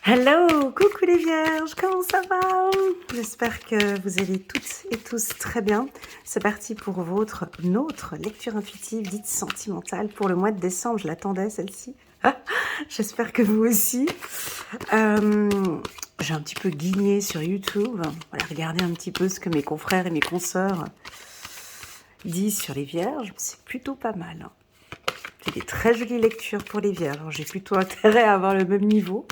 Hello, coucou les vierges, comment ça va? J'espère que vous allez toutes et tous très bien. C'est parti pour notre lecture intuitive dite sentimentale pour le mois de décembre. Je l'attendais celle-ci. J'espère que vous aussi. J'ai un petit peu guigné sur YouTube. Voilà, regardez un petit peu ce que mes confrères et mes consoeurs disent sur les vierges. C'est plutôt pas mal, hein. C'est des très jolies lectures pour les vierges. Alors, j'ai plutôt intérêt à avoir le même niveau.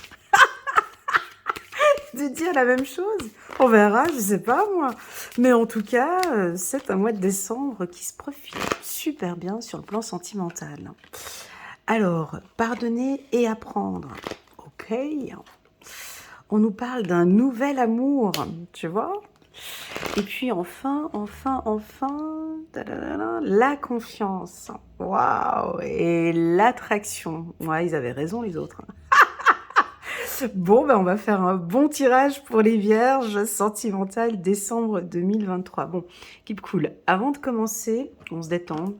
De dire la même chose. On verra, je sais pas moi. Mais en tout cas, c'est un mois de décembre qui se profile super bien sur le plan sentimental. Alors, pardonner et apprendre. Ok. On nous parle d'un nouvel amour, tu vois. Et puis enfin, tadadada, la confiance. Waouh. Et l'attraction. Ouais, ils avaient raison les autres. Bon, ben on va faire un bon tirage pour les vierges sentimentales décembre 2023. Bon, keep cool. Avant de commencer, on se détend.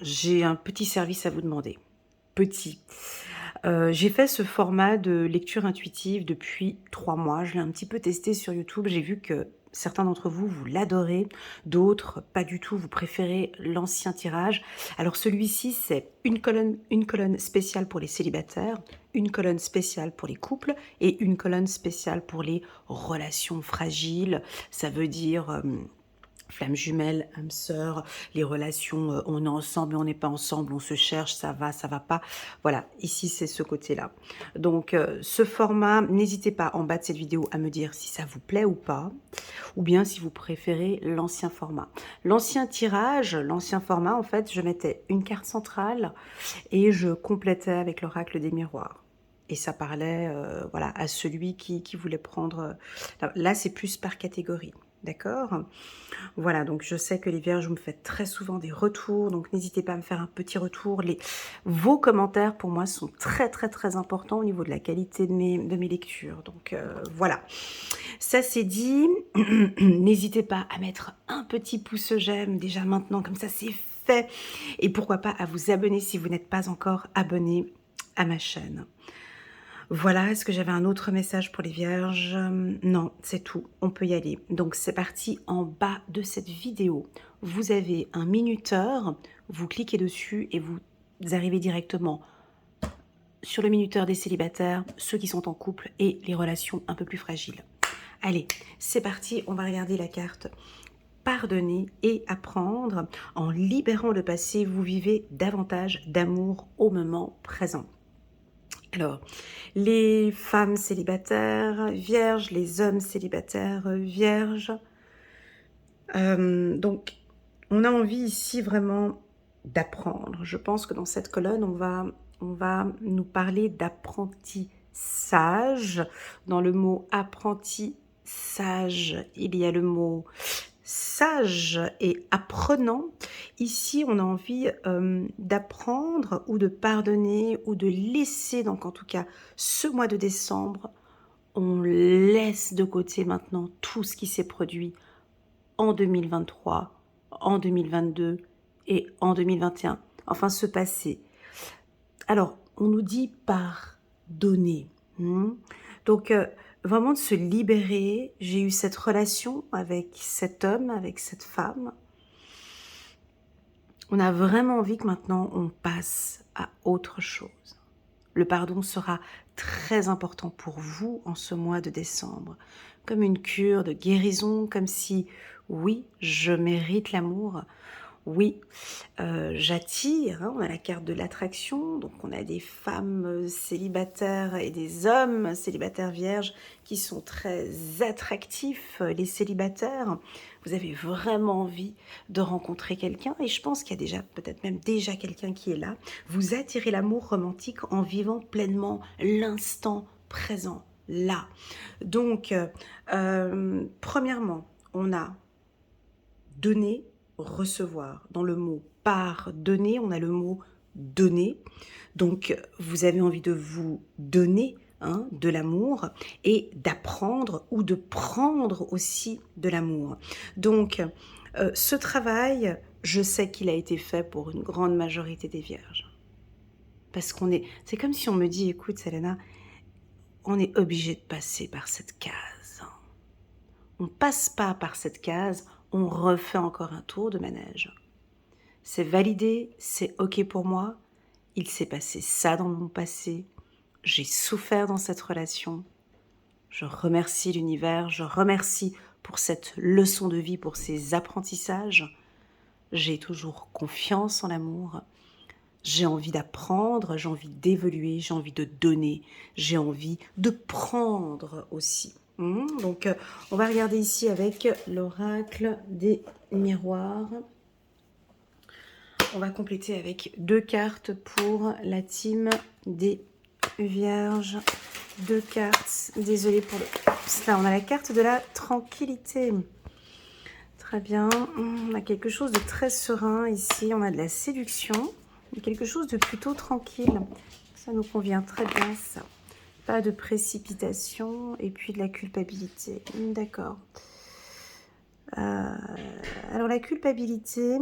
J'ai un petit service à vous demander. Petit. J'ai fait ce format de lecture intuitive depuis 3 mois. Je l'ai un petit peu testé sur YouTube. J'ai vu que certains d'entre vous, vous l'adorez. D'autres, pas du tout. Vous préférez l'ancien tirage. Alors celui-ci, c'est une colonne spéciale pour les célibataires, une colonne spéciale pour les couples et une colonne spéciale pour les relations fragiles. Ça veut dire... flamme jumelle, âme sœur, les relations, on est ensemble et on n'est pas ensemble, on se cherche, ça va pas. Voilà, ici c'est ce côté-là. Donc ce format, n'hésitez pas en bas de cette vidéo à me dire si ça vous plaît ou pas, ou bien si vous préférez l'ancien format. L'ancien tirage, l'ancien format, en fait, je mettais une carte centrale et je complétais avec l'oracle des miroirs. Et ça parlait voilà, à celui qui voulait prendre... Là, c'est plus par catégorie. D'accord? Voilà, donc je sais que les vierges, vous me faites très souvent des retours, donc n'hésitez pas à me faire un petit retour. Vos commentaires, pour moi, sont très, très, très importants au niveau de la qualité de mes lectures. Donc voilà, ça c'est dit. N'hésitez pas à mettre un petit pouce j'aime déjà maintenant, comme ça c'est fait. Et pourquoi pas à vous abonner si vous n'êtes pas encore abonné à ma chaîne. Voilà, est-ce que j'avais un autre message pour les vierges? Non, c'est tout, on peut y aller. Donc c'est parti, en bas de cette vidéo, vous avez un minuteur, vous cliquez dessus et vous arrivez directement sur le minuteur des célibataires, ceux qui sont en couple et les relations un peu plus fragiles. Allez, c'est parti, on va regarder la carte. Pardonner et apprendre. En libérant le passé, vous vivez davantage d'amour au moment présent. Alors, les femmes célibataires vierges, les hommes célibataires vierges. Donc, on a envie ici vraiment d'apprendre. Je pense que dans cette colonne, on va nous parler d'apprentissage. Dans le mot apprentissage, il y a le mot sage et apprenant. Ici, on a envie d'apprendre ou de pardonner ou de laisser, donc en tout cas, ce mois de décembre, on laisse de côté maintenant tout ce qui s'est produit en 2023, en 2022 et en 2021. Enfin, ce passé. Alors, on nous dit pardonner. Donc, vraiment de se libérer. J'ai eu cette relation avec cet homme, avec cette femme. On a vraiment envie que maintenant on passe à autre chose. Le pardon sera très important pour vous en ce mois de décembre. Comme une cure de guérison, comme si, oui, je mérite l'amour. Oui, j'attire, hein, on a la carte de l'attraction, donc on a des femmes célibataires et des hommes célibataires vierges qui sont très attractifs, les célibataires. Vous avez vraiment envie de rencontrer quelqu'un et je pense qu'il y a déjà, peut-être même déjà quelqu'un qui est là. Vous attirez l'amour romantique en vivant pleinement l'instant présent, là. Donc, premièrement, on a donné, recevoir. Dans le mot pardonner, on a le mot donner. Donc, vous avez envie de vous donner de l'amour et d'apprendre ou de prendre aussi de l'amour. Donc, ce travail, je sais qu'il a été fait pour une grande majorité des vierges. Parce qu'on est... C'est comme si on me dit, écoute, Selena, on est obligé de passer par cette case. On passe pas par cette case, on refait encore un tour de manège. C'est validé, c'est OK pour moi. Il s'est passé ça dans mon passé. J'ai souffert dans cette relation. Je remercie l'univers, je remercie pour cette leçon de vie, pour ces apprentissages. J'ai toujours confiance en l'amour. J'ai envie d'apprendre, j'ai envie d'évoluer, j'ai envie de donner, j'ai envie de prendre aussi. Donc, on va regarder ici avec l'oracle des miroirs. On va compléter avec 2 cartes pour la team des Vierges. 2 cartes. Désolée pour le... Là, on a la carte de la tranquillité. Très bien. On a quelque chose de très serein ici. On a de la séduction. Quelque chose de plutôt tranquille. Ça nous convient très bien, ça. Pas de précipitation et puis de la culpabilité. D'accord. Alors, la culpabilité,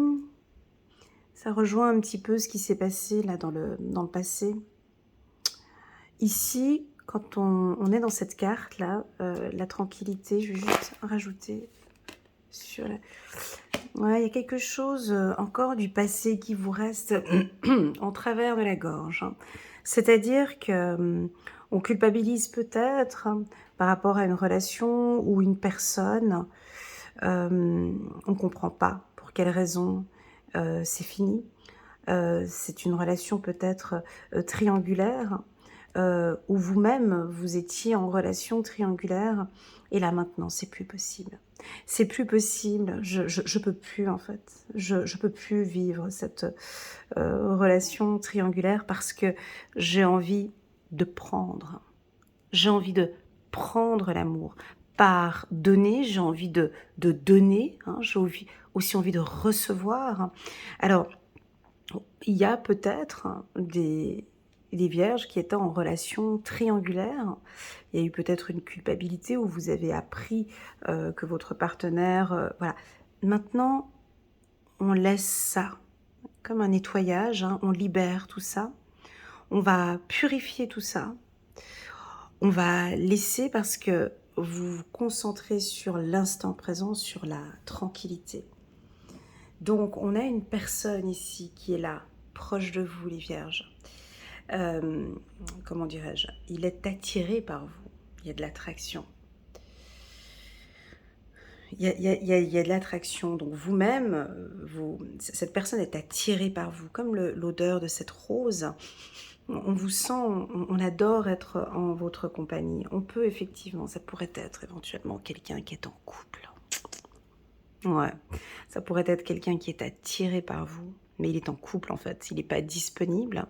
ça rejoint un petit peu ce qui s'est passé là dans le passé. Ici, quand on est dans cette carte-là, la tranquillité, je vais juste rajouter sur la... Ouais, il y a quelque chose encore du passé qui vous reste en travers de la gorge. Hein. C'est-à-dire que on culpabilise peut-être par rapport à une relation ou une personne. On ne comprend pas pour quelle raison c'est fini. C'est une relation peut-être triangulaire. Où vous-même, vous étiez en relation triangulaire, et là maintenant, c'est plus possible. C'est plus possible, je peux plus en fait, je peux plus vivre cette relation triangulaire parce que j'ai envie de prendre. J'ai envie de prendre l'amour. Par donner, j'ai envie de donner, hein, j'ai aussi envie de recevoir. Alors, il y a peut-être des vierges qui étaient en relation triangulaire. Il y a eu peut-être une culpabilité où vous avez appris que votre partenaire... voilà. Maintenant, on laisse ça comme un nettoyage, hein, on libère tout ça. On va purifier tout ça. On va laisser parce que vous vous concentrez sur l'instant présent, sur la tranquillité. Donc, on a une personne ici qui est là, proche de vous, les vierges. Comment dirais-je? Il est attiré par vous. Il y a de l'attraction. Il y a de l'attraction. Donc, vous-même, cette personne est attirée par vous, comme l'odeur de cette rose. On vous sent, on adore être en votre compagnie. On peut effectivement, ça pourrait être éventuellement quelqu'un qui est en couple. Ouais, ça pourrait être quelqu'un qui est attiré par vous, mais il est en couple en fait, il n'est pas disponible.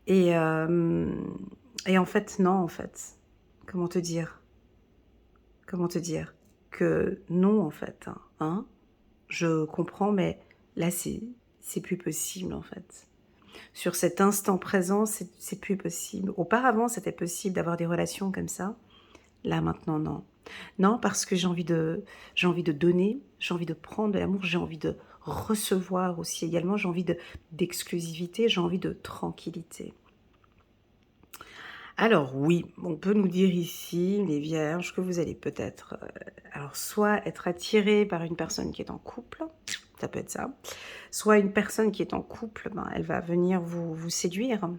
Et en fait, non, en fait. Comment te dire? Comment te dire? Que non, en fait. Hein? Je comprends, mais là, c'est plus possible, en fait. Sur cet instant présent, c'est plus possible. Auparavant, c'était possible d'avoir des relations comme ça. Là, maintenant, non. Non, parce que j'ai envie de donner, j'ai envie de prendre de l'amour, j'ai envie de recevoir aussi également, j'ai envie d'exclusivité, j'ai envie de tranquillité. Alors oui, on peut nous dire ici, les vierges, que vous allez peut-être, alors soit être attiré par une personne qui est en couple, ça peut être ça, soit une personne qui est en couple, ben, elle va venir vous séduire.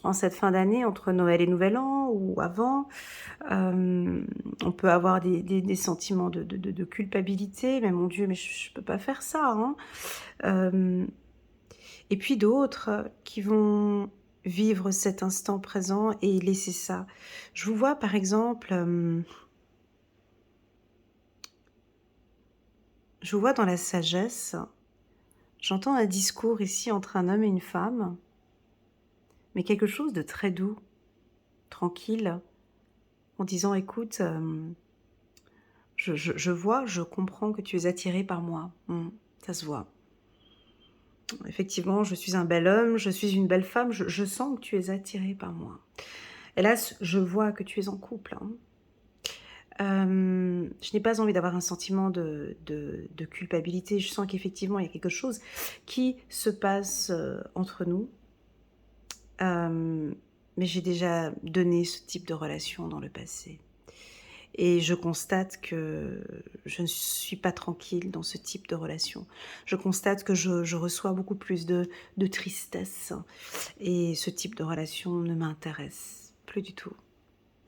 En cette fin d'année, entre Noël et Nouvel An, ou avant, on peut avoir des sentiments de culpabilité, mais mon Dieu, mais je peux pas faire ça. Hein. Et puis d'autres qui vont vivre cet instant présent et laisser ça. Je vous vois par exemple, je vous vois dans la sagesse, j'entends un discours ici entre un homme et une femme, mais quelque chose de très doux, tranquille, en disant écoute, je vois, je comprends que tu es attiré par moi, ça se voit. Effectivement, je suis un bel homme, je suis une belle femme, je sens que tu es attiré par moi. Hélas, je vois que tu es en couple. Je n'ai pas envie d'avoir un sentiment de culpabilité. Je sens qu'effectivement, il y a quelque chose qui se passe, entre nous. Mais j'ai déjà donné ce type de relation dans le passé et je constate que je ne suis pas tranquille dans ce type de relation. Je constate que je reçois beaucoup plus de tristesse et ce type de relation ne m'intéresse plus du tout.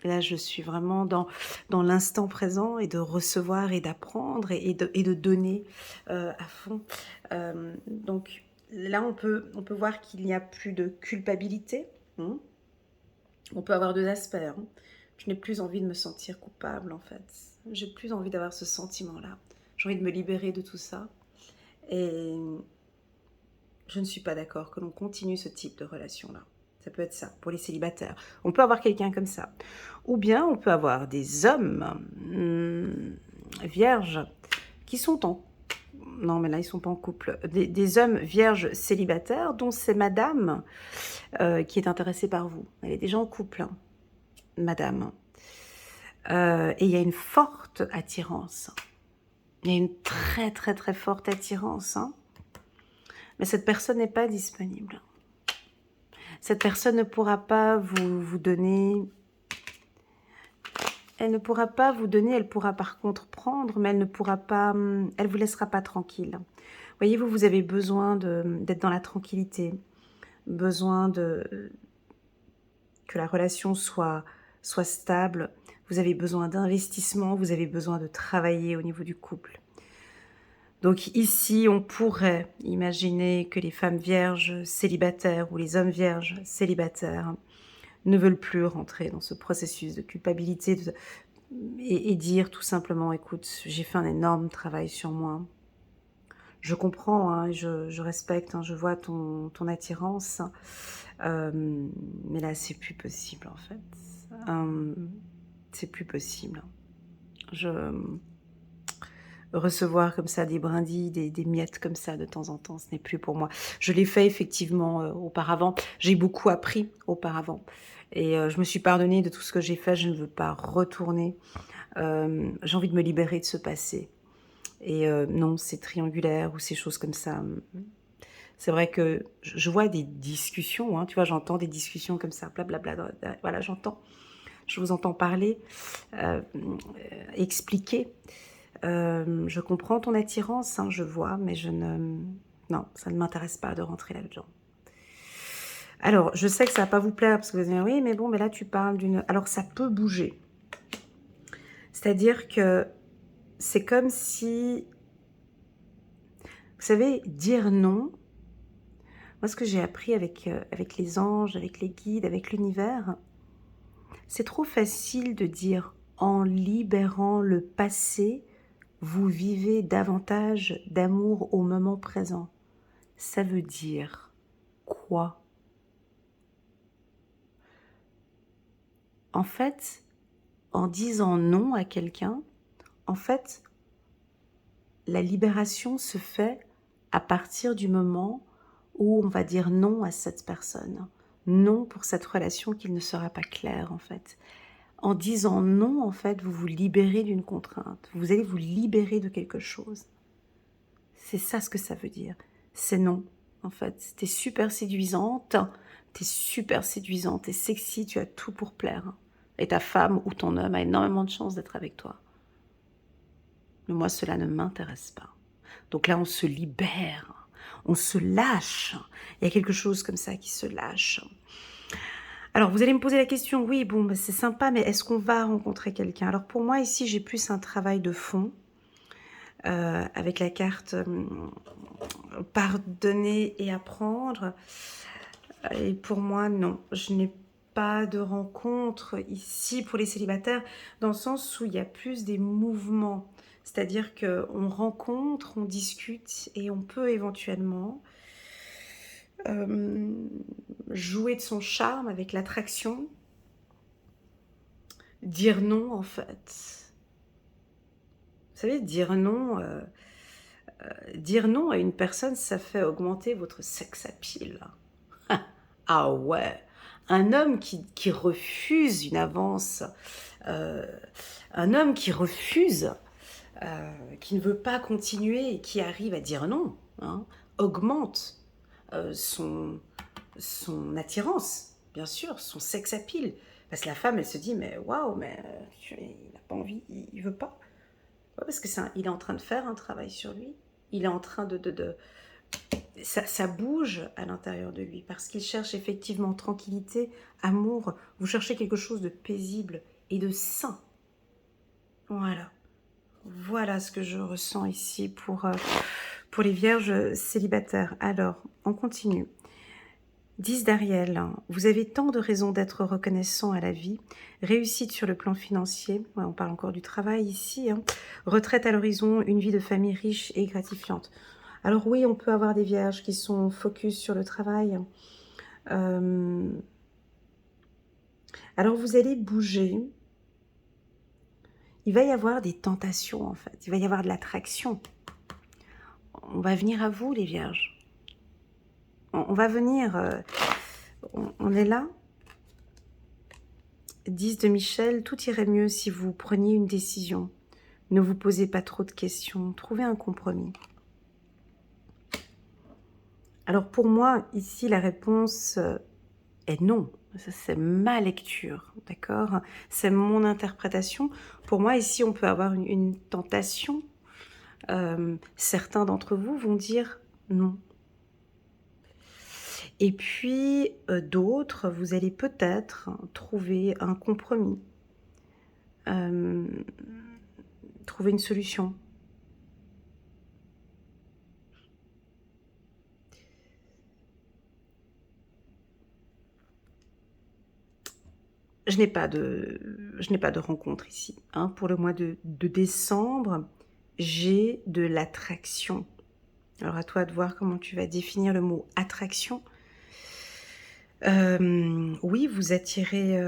Là, je suis vraiment dans l'instant présent et de recevoir et d'apprendre et de donner, à fond. Donc là, on peut voir qu'il n'y a plus de culpabilité. Mmh. On peut avoir 2 aspects, hein. Je n'ai plus envie de me sentir coupable, en fait. J'ai plus envie d'avoir ce sentiment-là. J'ai envie de me libérer de tout ça et je ne suis pas d'accord que l'on continue ce type de relation-là. Ça peut être ça, pour les célibataires. On peut avoir quelqu'un comme ça. Ou bien on peut avoir des hommes, vierges qui sont en non, mais là, ils sont pas en couple. Des hommes vierges célibataires dont c'est madame, qui est intéressée par vous. Elle est déjà en couple, hein, madame. Et il y a une forte attirance. Il y a une très, très, très forte attirance, hein. Mais cette personne n'est pas disponible. Cette personne ne pourra pas vous donner... Elle ne pourra pas vous donner, elle pourra par contre prendre, mais elle ne pourra pas... Elle vous laissera pas tranquille. Voyez-vous, vous avez besoin d'être dans la tranquillité, besoin que la relation soit stable, vous avez besoin d'investissement, vous avez besoin de travailler au niveau du couple. Donc ici, on pourrait imaginer que les femmes vierges célibataires ou les hommes vierges célibataires ne veulent plus rentrer dans ce processus de culpabilité et dire tout simplement, écoute, j'ai fait un énorme travail sur moi. Je comprends, hein, je respecte, hein, je vois ton attirance, mais là, c'est plus possible en fait. C'est plus possible. Je recevoir comme ça des brindilles, des miettes comme ça de temps en temps, ce n'est plus pour moi. Je l'ai fait effectivement auparavant. J'ai beaucoup appris auparavant et je me suis pardonnée de tout ce que j'ai fait. Je ne veux pas retourner. J'ai envie de me libérer de ce passé. Et non, c'est triangulaire ou ces choses comme ça. C'est vrai que je vois des discussions, hein, tu vois, j'entends des discussions comme ça, blablabla. Voilà, j'entends. Je vous entends parler, expliquer. Je comprends ton attirance, hein, je vois, mais non, ça ne m'intéresse pas de rentrer là-dedans. Alors, je sais que ça va pas vous plaire, parce que vous allez dire, oui, mais bon, mais là, tu parles d'une... Alors, ça peut bouger. C'est-à-dire que c'est comme si... Vous savez, dire non, moi, ce que j'ai appris avec les anges, avec les guides, avec l'univers, c'est trop facile de dire en libérant le passé, vous vivez davantage d'amour au moment présent. Ça veut dire quoi? En fait, en disant non à quelqu'un, en fait, la libération se fait à partir du moment où on va dire non à cette personne. Non pour cette relation qui ne sera pas claire, en fait. En disant non, en fait, vous vous libérez d'une contrainte. Vous allez vous libérer de quelque chose. C'est ça ce que ça veut dire. C'est non, en fait. T'es super séduisante, t'es sexy, tu as tout pour plaire. Et ta femme ou ton homme a énormément de chance d'être avec toi. Mais moi, cela ne m'intéresse pas. Donc là, on se libère, on se lâche. Il y a quelque chose comme ça qui se lâche. Alors, vous allez me poser la question, oui, bon, bah, c'est sympa, mais est-ce qu'on va rencontrer quelqu'un? Alors, pour moi, ici, j'ai plus un travail de fond, avec la carte pardonner et apprendre. Et pour moi, non, je n'ai pas de rencontre ici pour les célibataires, dans le sens où il y a plus des mouvements. C'est-à-dire qu'on rencontre, on discute et on peut éventuellement jouer de son charme avec l'attraction, dire non en fait. Vous savez, dire non à une personne, ça fait augmenter votre sex appeal. Ah ouais, un homme qui refuse une avance euh, un homme qui refuse, qui ne veut pas continuer et qui arrive à dire non, hein, augmente son, son attirance, bien sûr, son sex appeal. Parce que la femme, elle se dit, mais waouh, mais il n'a pas envie, il veut pas. Ouais, parce que il est en train de faire un travail sur lui. Il est en train ça bouge à l'intérieur de lui parce qu'il cherche effectivement tranquillité, amour. Vous cherchez quelque chose de paisible et de sain. Voilà. Voilà ce que je ressens ici pour les vierges célibataires. Alors, on continue. 10 d'Ariel, vous avez tant de raisons d'être reconnaissant à la vie. Réussite sur le plan financier, ouais, on parle encore du travail ici. Hein. Retraite à l'horizon, une vie de famille riche et gratifiante. Alors oui, on peut avoir des vierges qui sont focus sur le travail. Alors vous allez bouger. Il va y avoir des tentations en fait. Il va y avoir de l'attraction. On va venir à vous les vierges. On va venir... on est là. 10 de Michel, tout irait mieux si vous preniez une décision. Ne vous posez pas trop de questions. Trouvez un compromis. Alors pour moi, ici, la réponse est non. Ça, c'est ma lecture, d'accord? C'est mon interprétation. Pour moi, ici, on peut avoir une tentation. Certains d'entre vous vont dire non. Et puis, d'autres, vous allez peut-être trouver un compromis. Trouver une solution. Je n'ai pas de rencontre ici. Hein. Pour le mois de décembre, j'ai de l'attraction. Alors à toi de voir comment tu vas définir le mot attraction. Oui, vous attirez...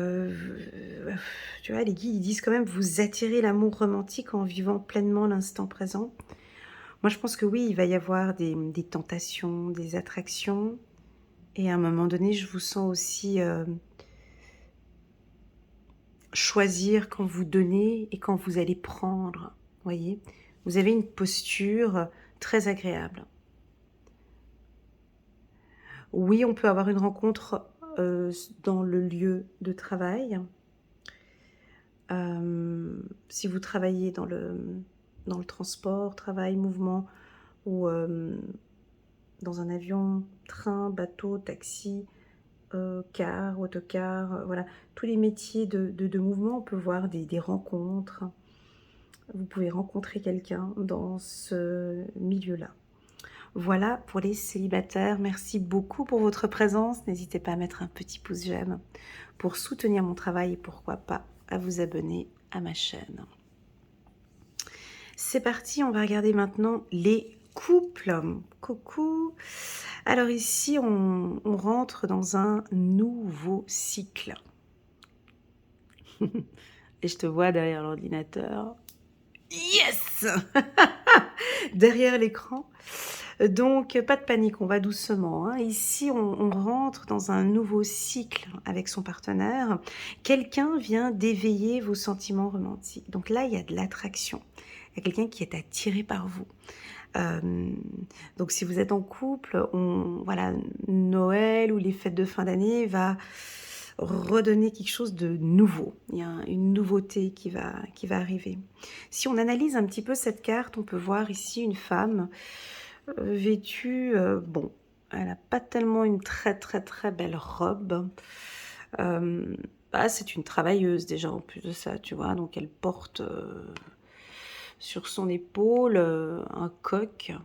tu vois, les guides, ils disent quand même, vous attirez l'amour romantique en vivant pleinement l'instant présent. Moi, je pense que oui, il va y avoir des tentations, des attractions. Et à un moment donné, je vous sens aussi... choisir quand vous donnez et quand vous allez prendre, voyez. Vous avez une posture très agréable. Oui, on peut avoir une rencontre dans le lieu de travail. Si vous travaillez dans le transport, travail, mouvement, ou dans un avion, train, bateau, taxi, car, autocar, voilà, tous les métiers de mouvement, on peut voir des rencontres. Vous pouvez rencontrer quelqu'un dans ce milieu-là. Voilà pour les célibataires. Merci beaucoup pour votre présence. N'hésitez pas à mettre un petit pouce j'aime pour soutenir mon travail et pourquoi pas à vous abonner à ma chaîne. C'est parti, on va regarder maintenant les couples. Coucou. Alors ici, on rentre dans un nouveau cycle. Et je te vois derrière l'ordinateur. Yes. Derrière l'écran. Donc, pas de panique, on va doucement. Hein. Ici, on rentre dans un nouveau cycle avec son partenaire. Quelqu'un vient d'éveiller vos sentiments romantiques. Donc là, il y a de l'attraction. Il y a quelqu'un qui est attiré par vous. Donc, si vous êtes en couple, voilà, Noël ou les fêtes de fin d'année va redonner quelque chose de nouveau. Il y a une nouveauté qui va arriver. Si on analyse un petit peu cette carte, on peut voir ici une femme vêtue, bon, elle n'a pas tellement une très belle robe. C'est une travailleuse déjà en plus de ça, tu vois, donc elle porte sur son épaule un coq. Je ne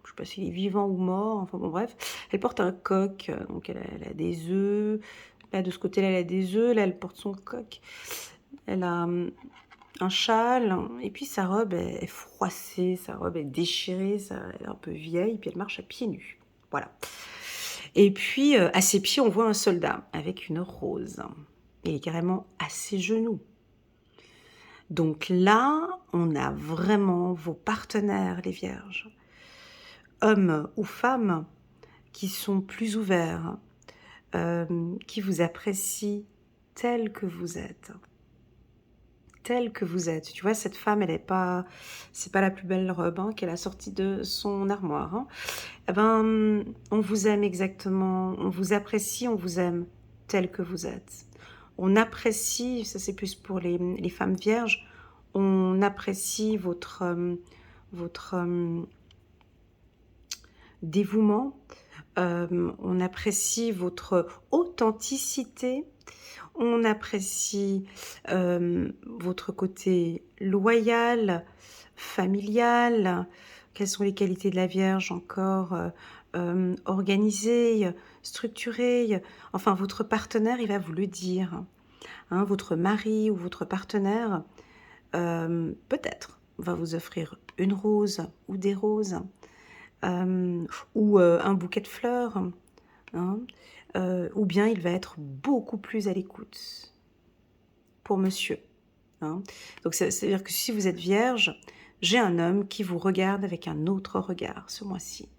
sais pas s'il est vivant ou mort, enfin bon bref, elle porte un coq, donc elle a des œufs. Là de ce côté-là elle a des œufs, là elle porte son coq. Elle a un châle, et puis sa robe est froissée, sa robe est déchirée, elle est un peu vieille, puis elle marche à pieds nus. Voilà. Et puis, à ses pieds, on voit un soldat avec une rose. Il est carrément à ses genoux. Donc là, on a vraiment vos partenaires, les vierges, hommes ou femmes, qui sont plus ouverts, qui vous apprécient tel que vous êtes. telle que vous êtes. Tu vois, cette femme, elle est pas c'est pas la plus belle robe, hein, qu'elle a sortie de son armoire, hein. Eh ben, on vous aime exactement, on vous apprécie, on vous aime telle que vous êtes. On apprécie, ça c'est plus pour les femmes vierges, on apprécie votre dévouement, on apprécie votre authenticité, on apprécie votre côté loyal, familial. Quelles sont les qualités de la Vierge encore? Organisée, structurée. Enfin, votre partenaire, il va vous le dire, hein. Votre mari ou votre partenaire, peut-être, va vous offrir une rose ou des roses, ou un bouquet de fleurs, hein, ou bien il va être beaucoup plus à l'écoute pour monsieur, hein. Donc c'est-à-dire que si vous êtes vierge, j'ai un homme qui vous regarde avec un autre regard ce mois-ci.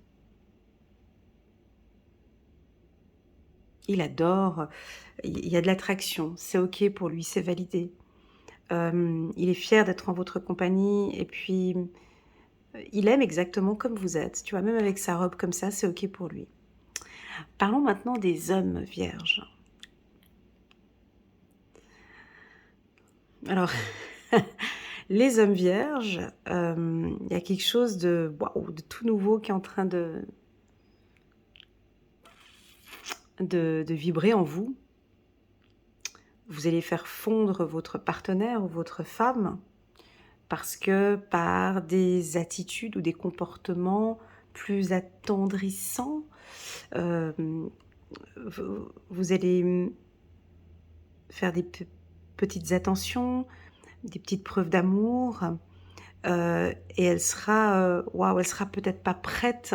Il adore, il y a de l'attraction, c'est OK pour lui, c'est validé. Il est fier d'être en votre compagnie et puis, il aime exactement comme vous êtes, tu vois? Même avec sa robe comme ça, c'est OK pour lui. Parlons maintenant des hommes vierges. Alors, les hommes vierges, il y a quelque chose de waouh, de tout nouveau qui est en train de vibrer en vous. Vous allez faire fondre votre partenaire ou votre femme parce que par des attitudes ou des comportements plus attendrissants, hem, vous allez, faire des petites attentions, des petites preuves d'amour, et elle sera peut-être pas prête,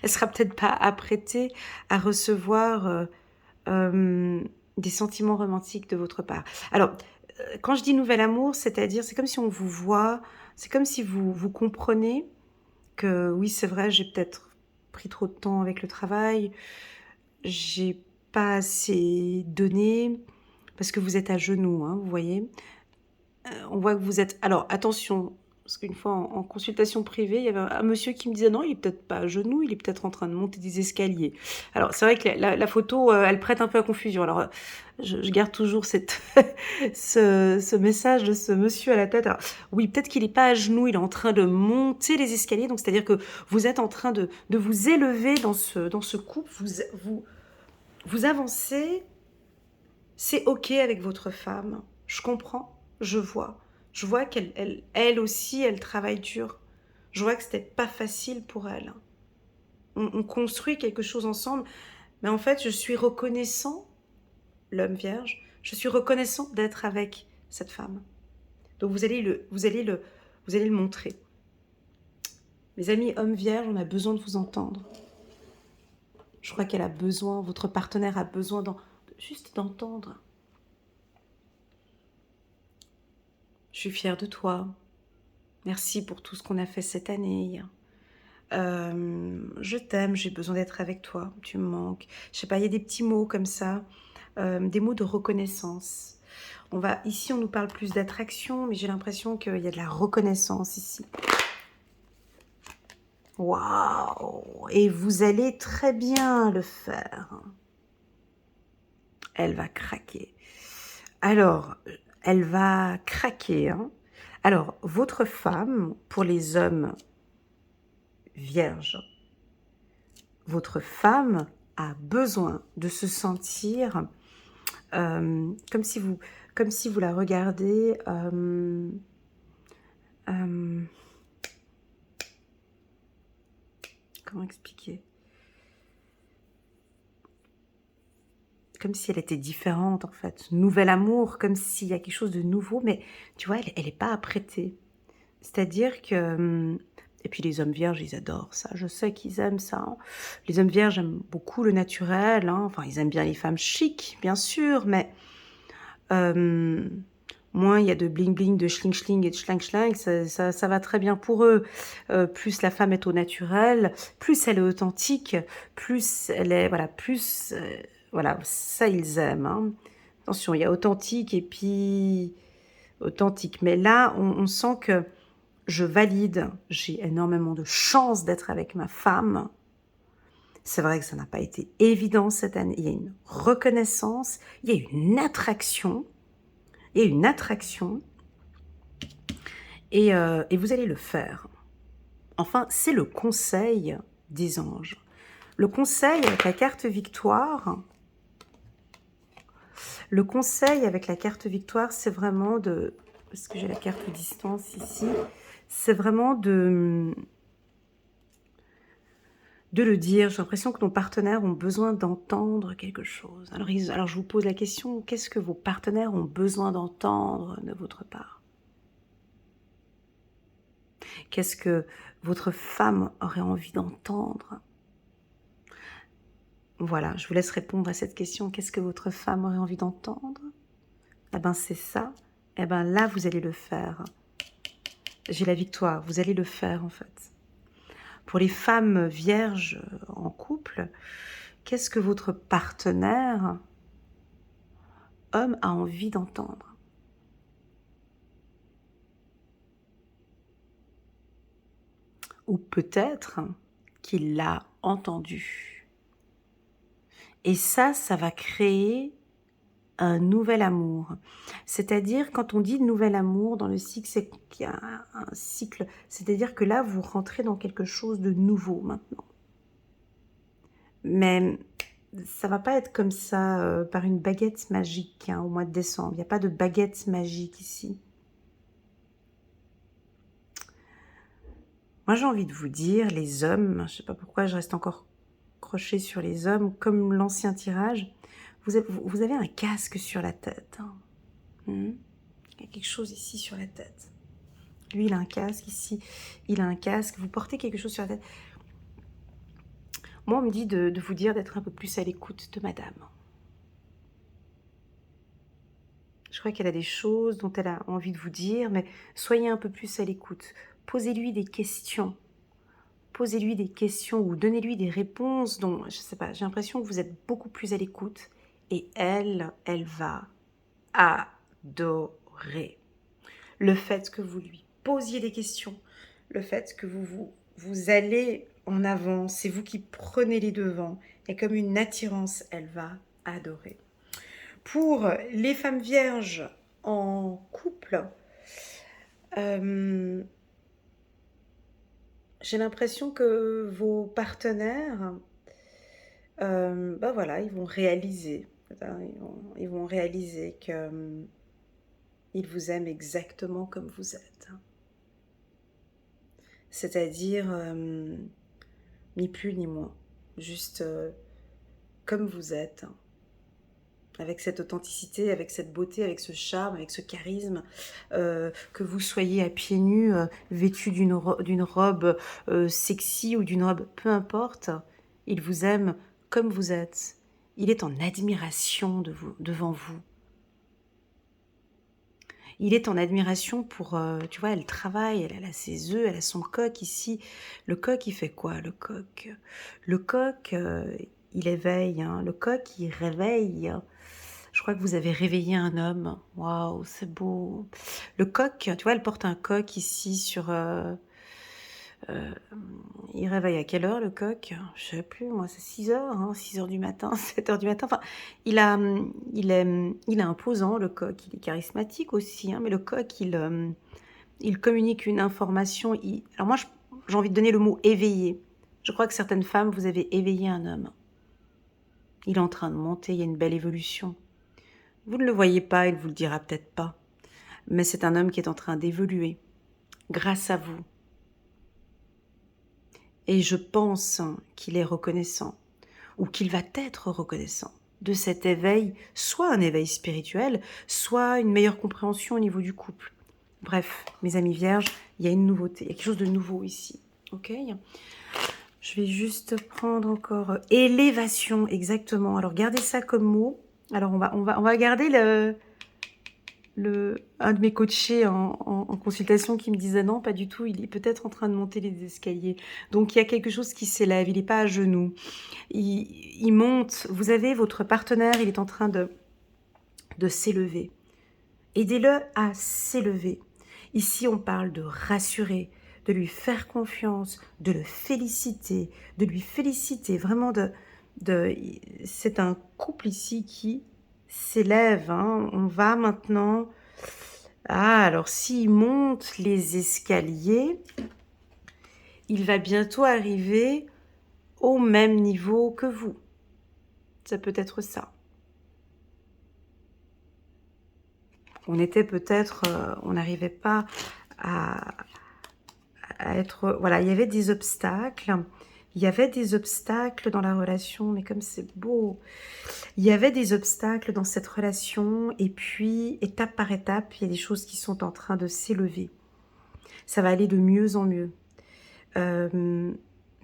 elle sera peut-être pas apprêtée à recevoir, des sentiments romantiques de votre part. Alors, quand je dis nouvel amour, c'est-à-dire, c'est comme si on vous voit, c'est comme si vous comprenez que oui, c'est vrai, j'ai peut-être pris trop de temps avec le travail, j'ai pas assez donné, parce que vous êtes à genoux, hein, vous voyez? On voit que vous êtes alors attention, parce qu'une fois en consultation privée, il y avait un monsieur qui me disait: «Non, il est peut-être pas à genoux, il est peut-être en train de monter des escaliers». Alors c'est vrai que la photo, elle prête un peu à confusion. Alors, je garde toujours cette ce message de ce monsieur à la tête. Alors oui, peut-être qu'il est pas à genoux, il est en train de monter les escaliers, donc c'est-à-dire que vous êtes en train de vous élever dans ce couple, vous avancez, c'est OK avec votre femme. Je comprends, je vois. Je vois elle aussi, elle travaille dur. Je vois que c'était pas facile pour elle. On construit quelque chose ensemble, mais en fait, je suis reconnaissant, l'homme vierge, je suis reconnaissant d'être avec cette femme. Donc vous allez le montrer. Mes amis hommes vierges, on a besoin de vous entendre. Je crois qu'elle a besoin, votre partenaire a besoin juste d'entendre. Je suis fière de toi. Merci pour tout ce qu'on a fait cette année. Je t'aime, j'ai besoin d'être avec toi, tu me manques. Je sais pas, il y a des petits mots comme ça, des mots de reconnaissance. Ici, on nous parle plus d'attraction, mais j'ai l'impression qu'il y a de la reconnaissance ici. Waouh! Et vous allez très bien le faire. Elle va craquer. Alors, elle va craquer, hein. Alors, votre femme, pour les hommes vierges, votre femme a besoin de se sentir comme si vous la regardez, comment expliquer? Comme si elle était différente en fait. Nouvel amour, comme s'il y a quelque chose de nouveau, mais tu vois, elle est pas apprêtée. C'est-à-dire que, et puis les hommes vierges, ils adorent ça. Je sais qu'ils aiment ça, hein. Les hommes vierges aiment beaucoup le naturel, hein. Enfin, ils aiment bien les femmes chic, bien sûr, mais moins il y a de bling bling, de schling schling et de schling schling, ça va très bien pour eux. Plus la femme est au naturel, plus elle est authentique, plus elle est voilà, plus, voilà, ça ils aiment, hein. Attention, il y a authentique et puis authentique. Mais là, on sent que je valide, j'ai énormément de chance d'être avec ma femme. C'est vrai que ça n'a pas été évident cette année. Il y a une reconnaissance, il y a une attraction, il y a une attraction et vous allez le faire. Enfin, c'est le conseil des anges. Le conseil avec la carte victoire, le conseil avec la carte victoire, c'est vraiment de... Parce que j'ai la carte distance ici. C'est vraiment de le dire. J'ai l'impression que nos partenaires ont besoin d'entendre quelque chose. Alors je vous pose la question, qu'est-ce que vos partenaires ont besoin d'entendre de votre part? Qu'est-ce que votre femme aurait envie d'entendre? Voilà, je vous laisse répondre à cette question. Qu'est-ce que votre femme aurait envie d'entendre? Eh ben c'est ça. Eh ben là, vous allez le faire. J'ai la victoire. Vous allez le faire en fait. Pour les femmes vierges en couple, qu'est-ce que votre partenaire, homme, a envie d'entendre? Ou peut-être qu'il l'a entendu. Et ça va créer un nouvel amour. C'est-à-dire, quand on dit nouvel amour dans le cycle, c'est qu'il y a un cycle. C'est-à-dire que là, vous rentrez dans quelque chose de nouveau maintenant. Mais ça va pas être comme ça par une baguette magique au mois de décembre. Il n'y a pas de baguette magique ici. Moi, j'ai envie de vous dire, les hommes, je ne sais pas pourquoi je reste encore crochée sur les hommes, comme l'ancien tirage, vous avez un casque sur la tête. Hein. Il y a quelque chose ici sur la tête. Lui, il a un casque, ici, il a un casque. Vous portez quelque chose sur la tête. Moi, on me dit de vous dire d'être un peu plus à l'écoute de madame. Je crois qu'elle a des choses dont elle a envie de vous dire, mais soyez un peu plus à l'écoute. Posez-lui des questions. Posez-lui des questions ou donnez-lui des réponses dont, je sais pas, j'ai l'impression que vous êtes beaucoup plus à l'écoute. Et elle va adorer le fait que vous lui posiez des questions, le fait que vous allez en avant, c'est vous qui prenez les devants, et comme une attirance, elle va adorer. Pour les femmes vierges en couple, j'ai l'impression que vos partenaires, voilà, ils vont réaliser, ils vont réaliser que ils vous aiment exactement comme vous êtes. C'est-à-dire, ni plus ni moins, juste comme vous êtes, avec cette authenticité, avec cette beauté, avec ce charme, avec ce charisme, que vous soyez à pieds nus, vêtu d'une robe sexy ou d'une robe, peu importe, il vous aime comme vous êtes. Il est en admiration devant vous. Il est en admiration pour, tu vois, elle travaille, elle a ses œufs, elle a son coq ici. Le coq, il fait quoi, le coq? Le coq, il éveille, hein. Le coq, il réveille. Je crois que vous avez réveillé un homme. Waouh, c'est beau. Le coq, tu vois, elle porte un coq ici sur... il réveille à quelle heure, le coq? Je sais plus, moi, c'est 6 heures, hein, 6 heures du matin, 7 heures du matin. Enfin, il est imposant, le coq. Il est charismatique aussi, hein, mais le coq, il communique une information. Alors moi, j'ai envie de donner le mot éveillé. Je crois que certaines femmes, vous avez éveillé un homme. Il est en train de monter, il y a une belle évolution. Vous ne le voyez pas, il vous le dira peut-être pas. Mais c'est un homme qui est en train d'évoluer grâce à vous. Et je pense qu'il est reconnaissant, ou qu'il va être reconnaissant de cet éveil, soit un éveil spirituel, soit une meilleure compréhension au niveau du couple. Bref, mes amis vierges, il y a une nouveauté, il y a quelque chose de nouveau ici. Ok ? Je vais juste prendre encore élévation, exactement. Alors gardez ça comme mot. Alors on va garder un de mes coachés en consultation qui me disait non, pas du tout, il est peut-être en train de monter les escaliers. Donc il y a quelque chose qui s'élève, il n'est pas à genoux. Il monte, vous avez votre partenaire, il est en train de s'élever. Aidez-le à s'élever. Ici, on parle de rassurer, de lui faire confiance, de le féliciter, de lui féliciter, vraiment de c'est un couple ici qui s'élève, hein. On va maintenant alors s'il monte les escaliers, il va bientôt arriver au même niveau que vous. Ça peut être ça. On était peut-être, on n'arrivait pas à être, voilà, il y avait des obstacles. Il y avait des obstacles dans la relation, mais comme c'est beau. Il y avait des obstacles dans cette relation et puis, étape par étape, il y a des choses qui sont en train de s'élever. Ça va aller de mieux en mieux.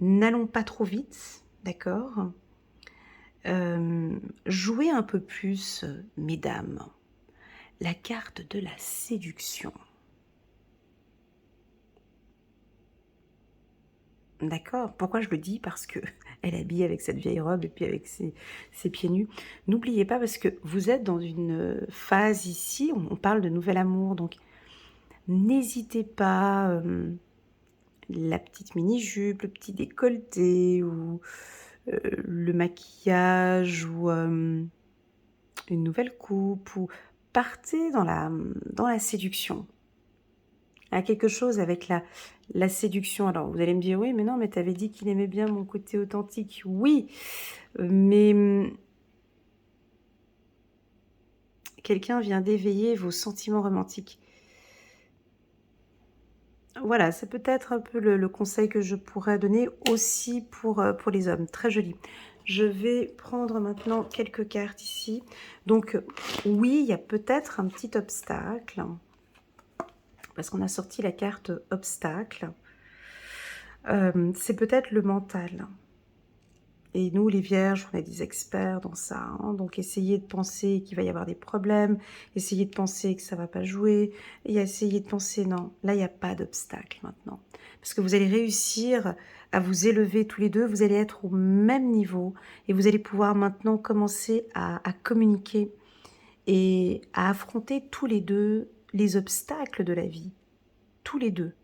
N'allons pas trop vite, d'accord? Jouez un peu plus, mesdames, la carte de la séduction. D'accord. Pourquoi je le dis? Parce que elle est habillée avec cette vieille robe et puis avec ses pieds nus. N'oubliez pas parce que vous êtes dans une phase ici, on parle de nouvel amour, donc n'hésitez pas, la petite mini-jupe, le petit décolleté ou le maquillage ou une nouvelle coupe ou partez dans la séduction. Il y a quelque chose avec la séduction. Alors, vous allez me dire: «Oui, mais non, mais tu avais dit qu'il aimait bien mon côté authentique». Oui, mais quelqu'un vient d'éveiller vos sentiments romantiques. Voilà, c'est peut-être un peu le conseil que je pourrais donner aussi pour les hommes. Très joli. Je vais prendre maintenant quelques cartes ici. Donc, oui, il y a peut-être un petit obstacle, parce qu'on a sorti la carte obstacle. C'est peut-être le mental. Et nous, les vierges, on est des experts dans ça, hein. Donc, essayez de penser qu'il va y avoir des problèmes, essayez de penser que ça va pas jouer, et essayez de penser non, là, il n'y a pas d'obstacle maintenant. Parce que vous allez réussir à vous élever tous les deux, vous allez être au même niveau, et vous allez pouvoir maintenant commencer à communiquer et à affronter tous les deux les obstacles de la vie. Tous les deux.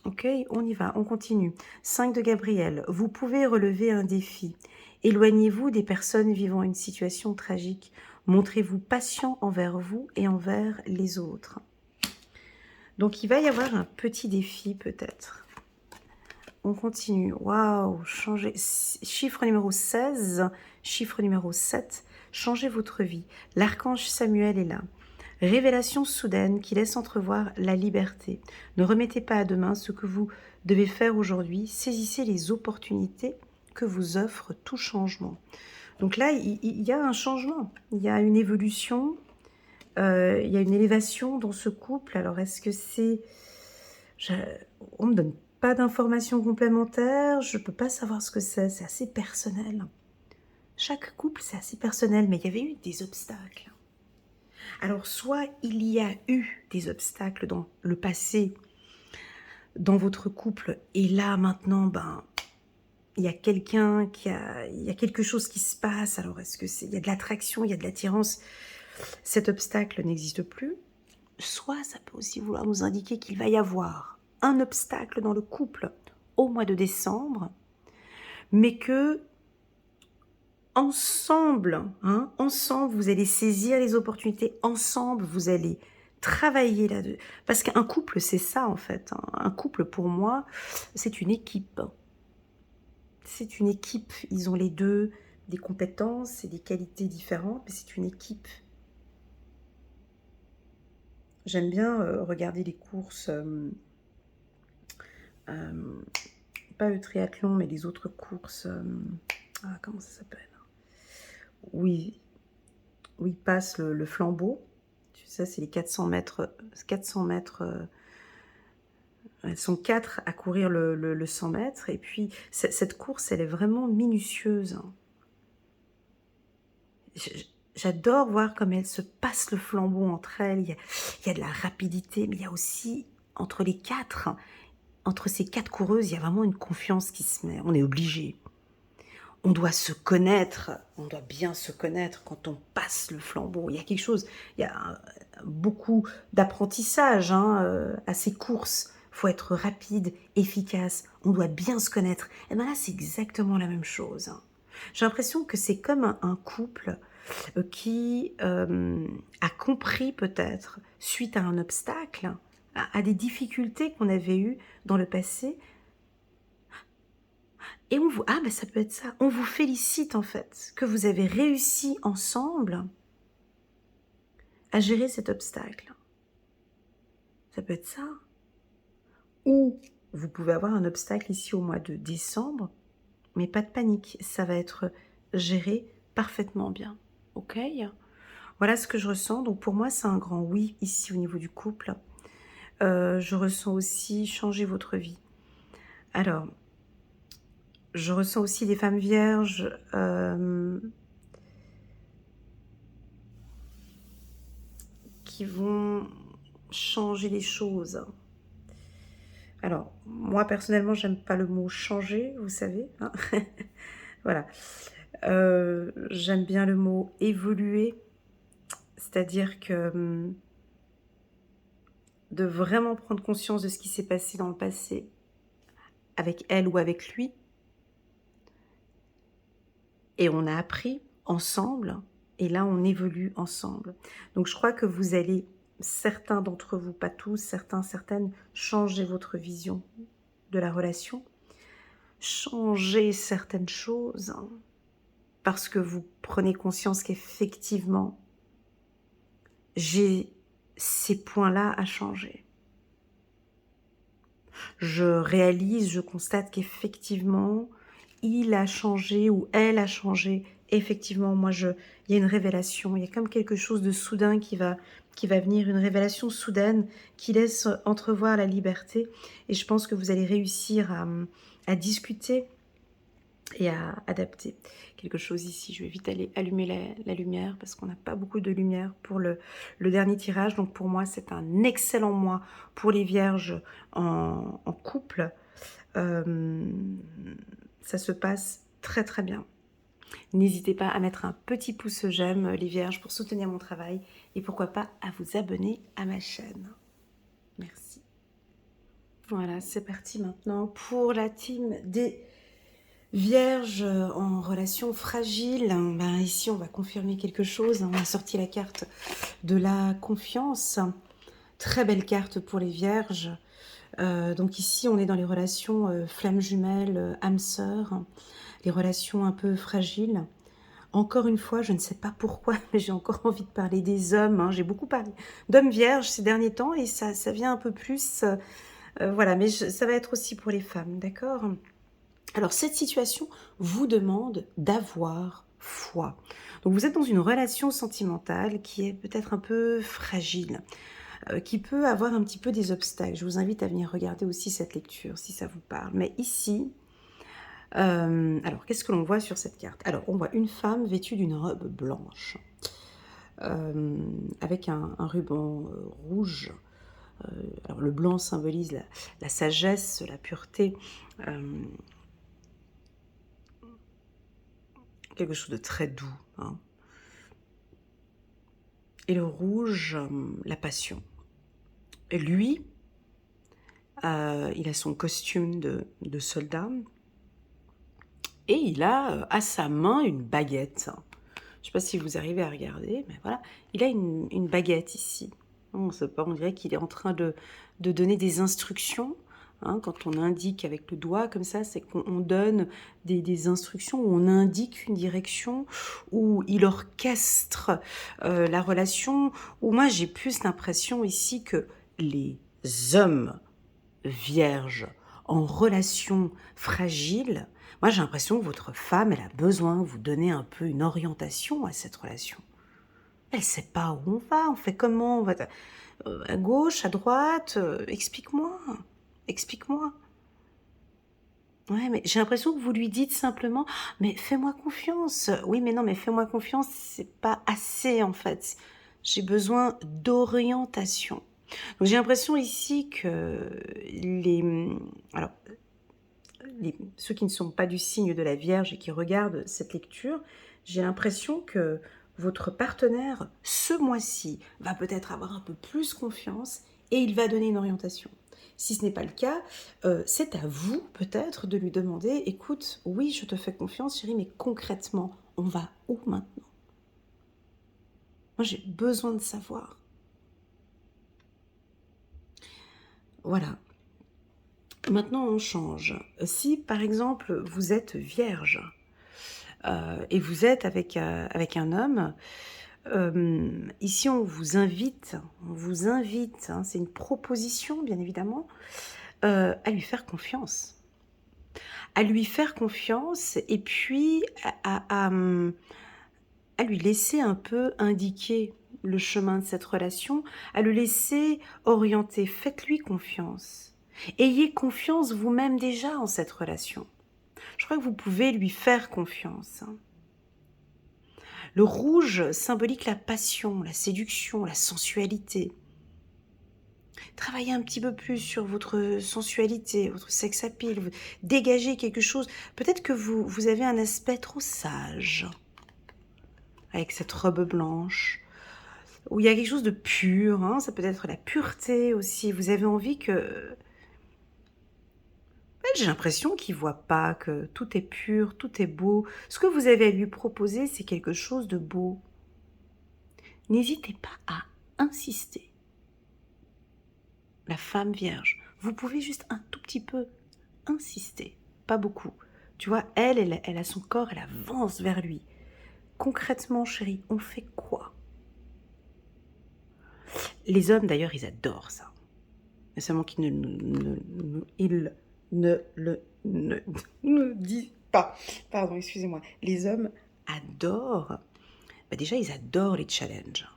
Ok, on y va, on continue. 5 de Gabriel, vous pouvez relever un défi. Éloignez-vous des personnes vivant une situation tragique. Montrez-vous patient envers vous et envers les autres. Donc il va y avoir un petit défi peut-être. On continue. Waouh, changez. Chiffre numéro 16, chiffre numéro 7, changez votre vie. L'archange Samuel est là. Révélation soudaine qui laisse entrevoir la liberté. Ne remettez pas à demain ce que vous devez faire aujourd'hui. Saisissez les opportunités que vous offre tout changement. Donc là, il y a un changement, il y a une évolution, il y a une élévation dans ce couple. Alors, est-ce que c'est... On ne me donne pas d'informations complémentaires, je ne peux pas savoir ce que c'est assez personnel. Chaque couple, c'est assez personnel, mais il y avait eu des obstacles. Alors, soit il y a eu des obstacles dans le passé, dans votre couple, et là, maintenant, ben, il y a quelqu'un il y a quelque chose qui se passe. Alors, est-ce que c'est, il y a de l'attraction, il y a de l'attirance, cet obstacle n'existe plus. Soit ça peut aussi vouloir nous indiquer qu'il va y avoir un obstacle dans le couple au mois de décembre, mais que ensemble, hein, ensemble, vous allez saisir les opportunités, ensemble, vous allez travailler là-dessus. Parce qu'un couple, c'est ça en fait, hein. Un couple, pour moi, c'est une équipe. C'est une équipe. Ils ont les deux des compétences et des qualités différentes, mais c'est une équipe. J'aime bien regarder les courses, pas le triathlon, mais les autres courses. Comment ça s'appelle? Oui, où ils passent le flambeau. Tu sais, c'est les 400 mètres. 400 mètres. Elles sont 4 à courir le 100 mètres. Et puis, cette course, elle est vraiment minutieuse, hein. J'adore voir comme elles se passent le flambeau entre elles. Il y a de la rapidité, mais il y a aussi, entre les 4, entre ces 4 coureuses, il y a vraiment une confiance qui se met. On est obligé. on doit se connaître, on doit bien se connaître quand on passe le flambeau. Il y a quelque chose, il y a beaucoup d'apprentissage hein, à ces courses. Il faut être rapide, efficace, on doit bien se connaître. Et bien là, c'est exactement la même chose. Hein. J'ai l'impression que c'est comme un couple qui a compris peut-être, suite à un obstacle, à des difficultés qu'on avait eues dans le passé, et on vous... Ah, ben ça peut être ça. On vous félicite en fait que vous avez réussi ensemble à gérer cet obstacle. Ça peut être ça. Ou vous pouvez avoir un obstacle ici au mois de décembre, mais pas de panique. Ça va être géré parfaitement bien. Ok ? Voilà ce que je ressens. Donc pour moi, c'est un grand oui ici au niveau du couple. Je ressens aussi changer votre vie. Alors, je ressens aussi des femmes vierges qui vont changer les choses. Alors, moi personnellement, j'aime pas le mot changer, vous savez. Hein voilà. J'aime bien le mot évoluer, c'est-à-dire que de vraiment prendre conscience de ce qui s'est passé dans le passé avec elle ou avec lui, et on a appris ensemble, et là on évolue ensemble. Donc je crois que vous allez, certains d'entre vous, pas tous, certains, certaines, changer votre vision de la relation, changer certaines choses, hein, parce que vous prenez conscience qu'effectivement, j'ai ces points-là à changer. Je réalise, je constate qu'effectivement, il a changé ou elle a changé. Effectivement, il y a une révélation, il y a comme quelque chose de soudain qui va venir, une révélation soudaine qui laisse entrevoir la liberté. Et je pense que vous allez réussir à discuter et à adapter quelque chose ici. Je vais vite aller allumer la lumière parce qu'on n'a pas beaucoup de lumière pour le dernier tirage. Donc pour moi, c'est un excellent mois pour les vierges en couple. Ça se passe très très bien. N'hésitez pas à mettre un petit pouce j'aime, les vierges, pour soutenir mon travail et pourquoi pas à vous abonner à ma chaîne. Merci. Voilà, c'est parti maintenant pour la team des Vierge en relation fragile. Ben, ici, on va confirmer quelque chose. On a sorti la carte de la confiance. Très belle carte pour les vierges. Donc ici, on est dans les relations flammes jumelles, âme sœur, les relations un peu fragiles. Encore une fois, je ne sais pas pourquoi, mais j'ai encore envie de parler des hommes. Hein. J'ai beaucoup parlé d'hommes vierges ces derniers temps et ça vient un peu plus. Voilà, mais ça va être aussi pour les femmes, d'accord ? Alors, cette situation vous demande d'avoir foi. Donc, vous êtes dans une relation sentimentale qui est peut-être un peu fragile, qui peut avoir un petit peu des obstacles. Je vous invite à venir regarder aussi cette lecture, si ça vous parle. Mais ici, alors, qu'est-ce que l'on voit sur cette carte? Alors, on voit une femme vêtue d'une robe blanche, avec un ruban rouge. Alors, le blanc symbolise la sagesse, la pureté, quelque chose de très doux. Hein. Et le rouge, la passion. Et lui, il a son costume de soldat et il a à sa main une baguette. Je ne sais pas si vous arrivez à regarder, mais voilà, il a une baguette ici. On dirait qu'il est en train de donner des instructions. Hein, quand on indique avec le doigt comme ça, c'est qu'on donne des instructions, où on indique une direction, où il orchestre la relation, où moi j'ai plus l'impression ici que les hommes vierges en relation fragile, moi j'ai l'impression que votre femme, elle a besoin de vous donner un peu une orientation à cette relation. Elle ne sait pas où on va, on fait comment, on va à gauche, à droite, explique-moi, explique-moi. Ouais, mais j'ai l'impression que vous lui dites simplement, mais fais-moi confiance. Oui, mais non, mais fais-moi confiance, c'est pas assez en fait. J'ai besoin d'orientation. Donc j'ai l'impression ici que alors, ceux qui ne sont pas du signe de la Vierge et qui regardent cette lecture, j'ai l'impression que votre partenaire, ce mois-ci, va peut-être avoir un peu plus confiance et il va donner une orientation. Si ce n'est pas le cas, c'est à vous peut-être de lui demander, écoute, oui, je te fais confiance, chérie, mais concrètement, on va où maintenant? Moi, j'ai besoin de savoir. Voilà. Maintenant, on change. Si, par exemple, vous êtes vierge et vous êtes avec un homme, ici, on vous invite, hein, c'est une proposition, bien évidemment, à lui faire confiance. À lui faire confiance et puis à lui laisser un peu indiquer le chemin de cette relation, à le laisser orienter. Faites-lui confiance. Ayez confiance vous-même déjà en cette relation. Je crois que vous pouvez lui faire confiance, hein. Le rouge symbolique la passion, la séduction, la sensualité. Travaillez un petit peu plus sur votre sensualité, votre sex appeal, dégagez quelque chose. Peut-être que vous avez un aspect trop sage, avec cette robe blanche, où il y a quelque chose de pur, hein, ça peut être la pureté aussi. Vous avez envie que... Ouais, j'ai l'impression qu'il ne voit pas que tout est pur, tout est beau. Ce que vous avez à lui proposer, c'est quelque chose de beau. N'hésitez pas à insister. La femme vierge, vous pouvez juste un tout petit peu insister, pas beaucoup. Tu vois, elle a son corps, elle avance vers lui. Concrètement, chérie, on fait quoi? Les hommes, d'ailleurs, ils adorent ça. Mais seulement qu'ils ils ne le ne disent pas. Pardon, excusez-moi. Les hommes adorent, déjà, ils adorent les challenges.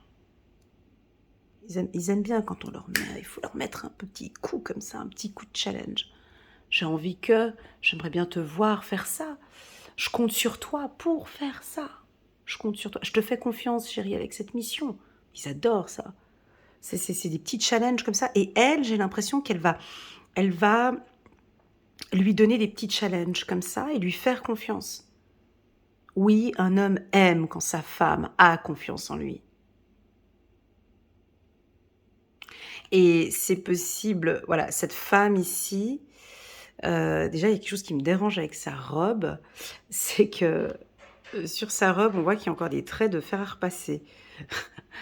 Ils aiment bien quand on leur met, il faut leur mettre un petit coup comme ça, un petit coup de challenge. J'aimerais bien te voir faire ça. Je compte sur toi pour faire ça. Je compte sur toi. Je te fais confiance, chérie, avec cette mission. Ils adorent ça. C'est des petits challenges comme ça. Et elle, j'ai l'impression elle va lui donner des petits challenges comme ça et lui faire confiance. Oui, un homme aime quand sa femme a confiance en lui. Et c'est possible, voilà, cette femme ici, déjà, il y a quelque chose qui me dérange avec sa robe, c'est que, sur sa robe, on voit qu'il y a encore des traits de fer à repasser.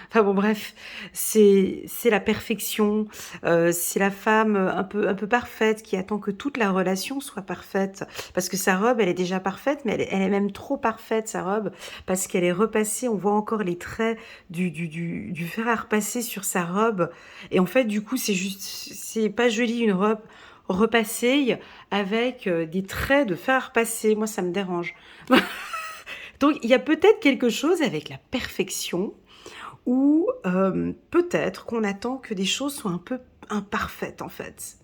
Enfin bon, bref, c'est la perfection, c'est la femme, un peu parfaite qui attend que toute la relation soit parfaite. Parce que sa robe, elle est déjà parfaite, mais elle est même trop parfaite, sa robe, parce qu'elle est repassée. On voit encore les traits du fer à repasser sur sa robe et en fait, du coup, c'est pas joli une robe repassée avec, des traits de fer à repasser. Moi, ça me dérange. Donc il y a peut-être quelque chose avec la perfection ou peut-être qu'on attend que des choses soient un peu imparfaites, en fait.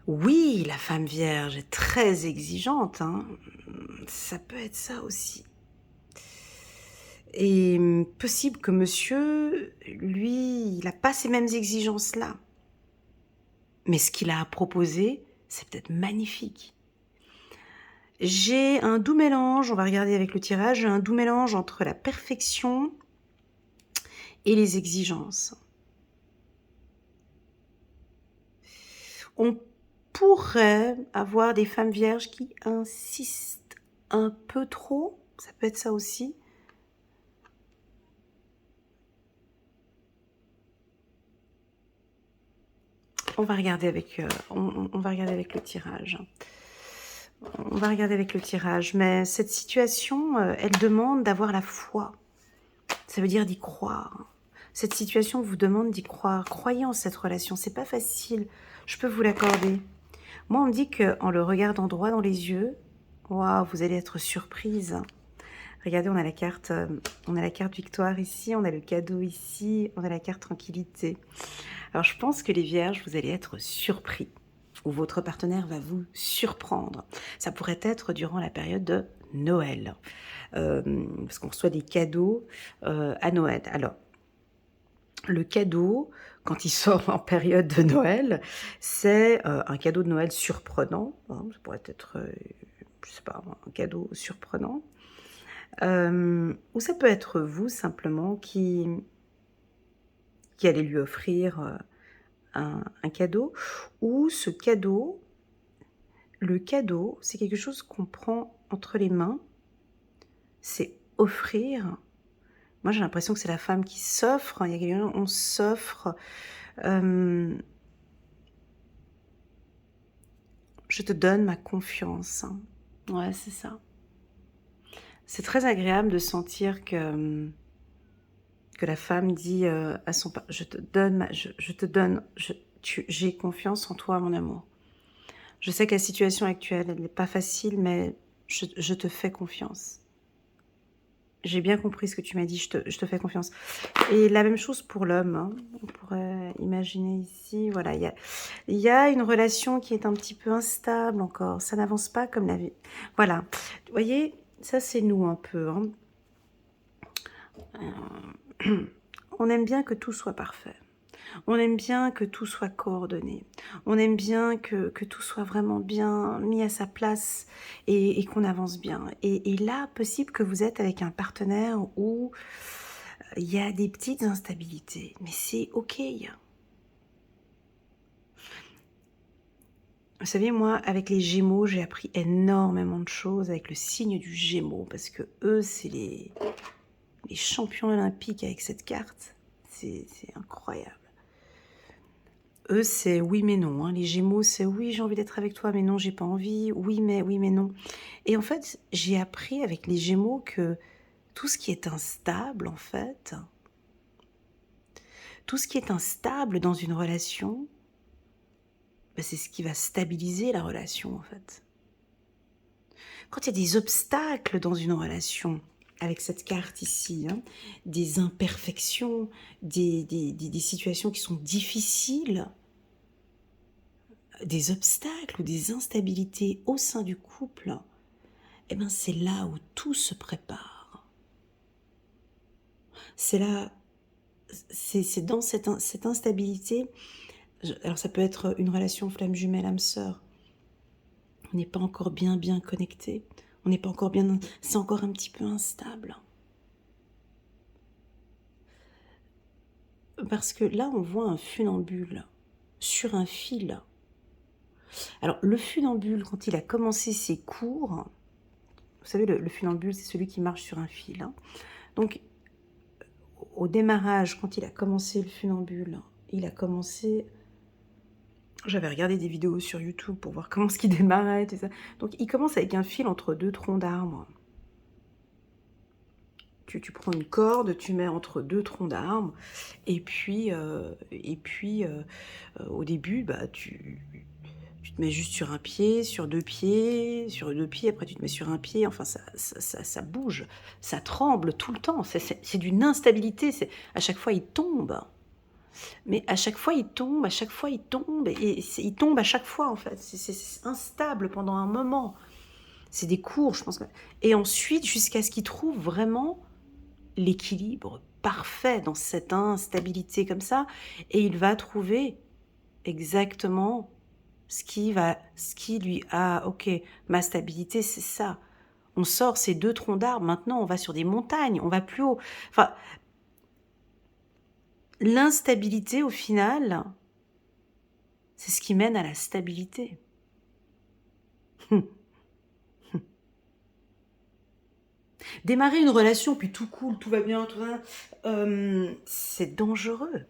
Oui, la femme vierge est très exigeante, hein. Ça peut être ça aussi. Et possible que monsieur, lui, il n'a pas ces mêmes exigences-là. Mais ce qu'il a à proposer, c'est peut-être magnifique. J'ai un doux mélange, on va regarder avec le tirage, j'ai un doux mélange entre la perfection et les exigences. On pourrait avoir des femmes vierges qui insistent un peu trop, ça peut être ça aussi. On va regarder avec, on va regarder avec le tirage. On va regarder avec le tirage, mais cette situation, elle demande d'avoir la foi. Ça veut dire d'y croire. Cette situation vous demande d'y croire. Croyez en cette relation, c'est pas facile. Je peux vous l'accorder. Moi, on me dit qu'en le regardant droit dans les yeux, waouh, vous allez être surprise. Regardez, on a la carte victoire ici, on a le cadeau ici, on a la carte tranquillité. Alors, je pense que les vierges, vous allez être surpris, ou votre partenaire va vous surprendre. Ça pourrait être durant la période de Noël, parce qu'on reçoit des cadeaux à Noël. Alors, Le cadeau, quand il sort en période de Noël, c'est, un cadeau de Noël surprenant, hein. Ça pourrait être, je sais pas moi, un cadeau surprenant, ou ça peut être vous simplement qui allez lui offrir, un cadeau, ou ce cadeau le cadeau, c'est quelque chose qu'on prend entre les mains, c'est offrir. Moi, j'ai l'impression que c'est la femme qui s'offre, il y a quelque on s'offre, hem Je te donne ma confiance, hein. Ouais, c'est ça. C'est très agréable de sentir que la femme dit, à son pa «Je te donne ma je te donne j'ai confiance en toi, mon amour. Je sais que la situation actuelle, elle n'est pas facile, mais je te fais confiance. J'ai bien compris ce que tu m'as dit, je te fais confiance». Et la même chose pour l'homme, hein. On pourrait imaginer ici, voilà, il y a une relation qui est un petit peu instable encore, ça n'avance pas comme la vie. Voilà. Vous voyez, ça c'est nous un peu, hein. On aime bien que tout soit parfait. On aime bien que tout soit coordonné. On aime bien que tout soit vraiment bien mis à sa place et qu'on avance bien. Et là, possible que vous êtes avec un partenaire où il y a des petites instabilités, mais c'est OK. Vous savez, moi, avec les Gémeaux, j'ai appris énormément de choses avec le signe du Gémeaux, parce que eux, c'est les champions olympiques avec cette carte. C'est incroyable. Eux, c'est oui mais non, hein. Les Gémeaux, c'est oui, j'ai envie d'être avec toi, mais non, j'ai pas envie. Oui mais non. Et en fait, j'ai appris avec les Gémeaux que tout ce qui est instable, en fait, tout ce qui est instable dans une relation, bah, c'est ce qui va stabiliser la relation, en fait. Quand il y a des obstacles dans une relation, avec cette carte ici, hein, des imperfections, des situations qui sont difficiles, des obstacles ou des instabilités au sein du couple, eh ben c'est là où tout se prépare. C'est là, c'est dans cette instabilité. Alors ça peut être une relation flamme jumelle âme sœur. On n'est pas encore bien connecté. On n'est pas encore bien. C'est encore un petit peu instable. Parce que là, on voit un funambule sur un fil. Alors, le funambule, quand il a commencé ses cours, vous savez, le funambule, c'est celui qui marche sur un fil, hein. Donc, au démarrage, quand il a commencé le funambule, il a commencé... J'avais regardé des vidéos sur YouTube pour voir comment ce qu'il démarrait, tout ça. Donc, il commence avec un fil entre deux troncs d'arbres. Tu prends une corde, tu mets entre deux troncs d'arbres, et puis, au début, bah, tu te mets juste sur un pied, sur deux pieds, après tu te mets sur un pied, enfin ça bouge, ça tremble tout le temps, c'est d'une instabilité, à chaque fois il tombe, mais à chaque fois il tombe, à chaque fois il tombe, et il tombe à chaque fois en fait, c'est instable pendant un moment, c'est des cours, je pense, et ensuite jusqu'à ce qu'il trouve vraiment l'équilibre parfait dans cette instabilité comme ça, et il va trouver exactement ce qui lui OK, ma stabilité, c'est ça. On sort ces 2 troncs d'arbres, maintenant on va sur des montagnes, on va plus haut. Enfin, l'instabilité au final, c'est ce qui mène à la stabilité. Démarrer une relation, puis tout cool, tout va bien, tout va, c'est dangereux.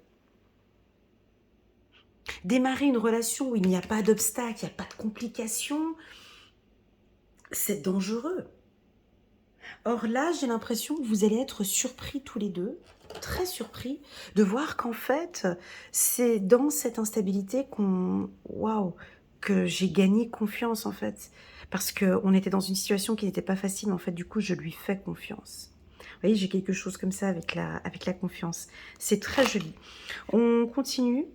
Démarrer une relation où il n'y a pas d'obstacle, il n'y a pas de complications, c'est dangereux. Or là, j'ai l'impression que vous allez être surpris tous les deux, très surpris, de voir qu'en fait, c'est dans cette instabilité waouh, que j'ai gagné confiance en fait. Parce qu'on était dans une situation qui n'était pas facile, mais en fait, du coup, je lui fais confiance. Vous voyez, j'ai quelque chose comme ça avec la confiance. C'est très joli. On continue.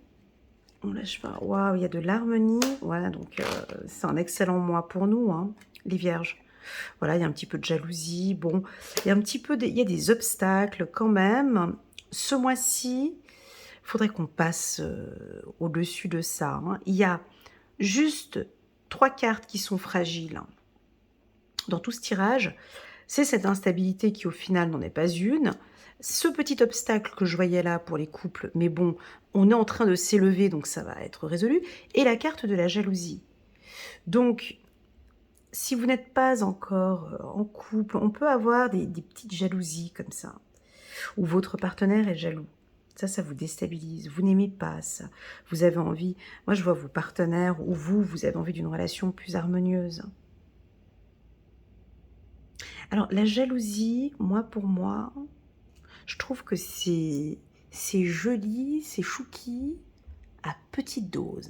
On lâche pas. Waouh, il y a de l'harmonie. Voilà, donc c'est un excellent mois pour nous, hein, les vierges. Voilà, il y a un petit peu de jalousie. Bon, il y a un petit peu il y a des obstacles quand même. Ce mois-ci, faudrait qu'on passe, au-dessus de ça, hein. Il y a juste 3 cartes qui sont fragiles, hein, dans tout ce tirage. C'est cette instabilité qui, au final, n'en est pas une. Ce petit obstacle que je voyais là pour les couples, mais bon, on est en train de s'élever, donc ça va être résolu. Et la carte de la jalousie. Donc, si vous n'êtes pas encore en couple, on peut avoir des petites jalousies comme ça, où votre partenaire est jaloux. Ça vous déstabilise. Vous n'aimez pas ça. Vous avez envie, moi je vois vos partenaires ou vous avez envie d'une relation plus harmonieuse. Alors la jalousie, moi pour moi, je trouve que c'est joli, c'est chouki à petite dose.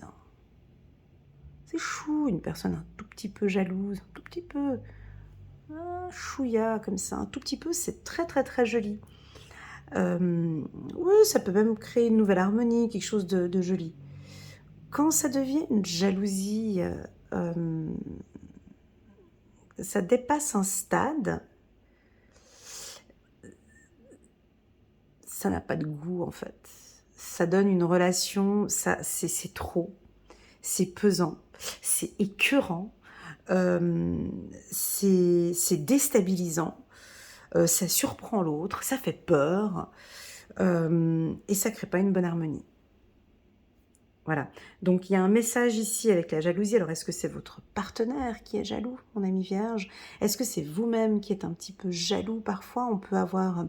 C'est chou, une personne un tout petit peu jalouse, un tout petit peu, chouïa comme ça, un tout petit peu, c'est très très très joli. Oui, ça peut même créer une nouvelle harmonie, quelque chose de joli. Quand ça devient une jalousie, ça dépasse un stade, ça n'a pas de goût en fait. Ça donne une relation, c'est trop, c'est pesant, c'est écœurant, c'est déstabilisant, ça surprend l'autre, ça fait peur, et ça crée pas une bonne harmonie. Voilà, donc il y a un message ici avec la jalousie. Alors est-ce que c'est votre partenaire qui est jaloux, mon ami Vierge? Est-ce que c'est vous-même qui êtes un petit peu jaloux? Parfois, on peut avoir...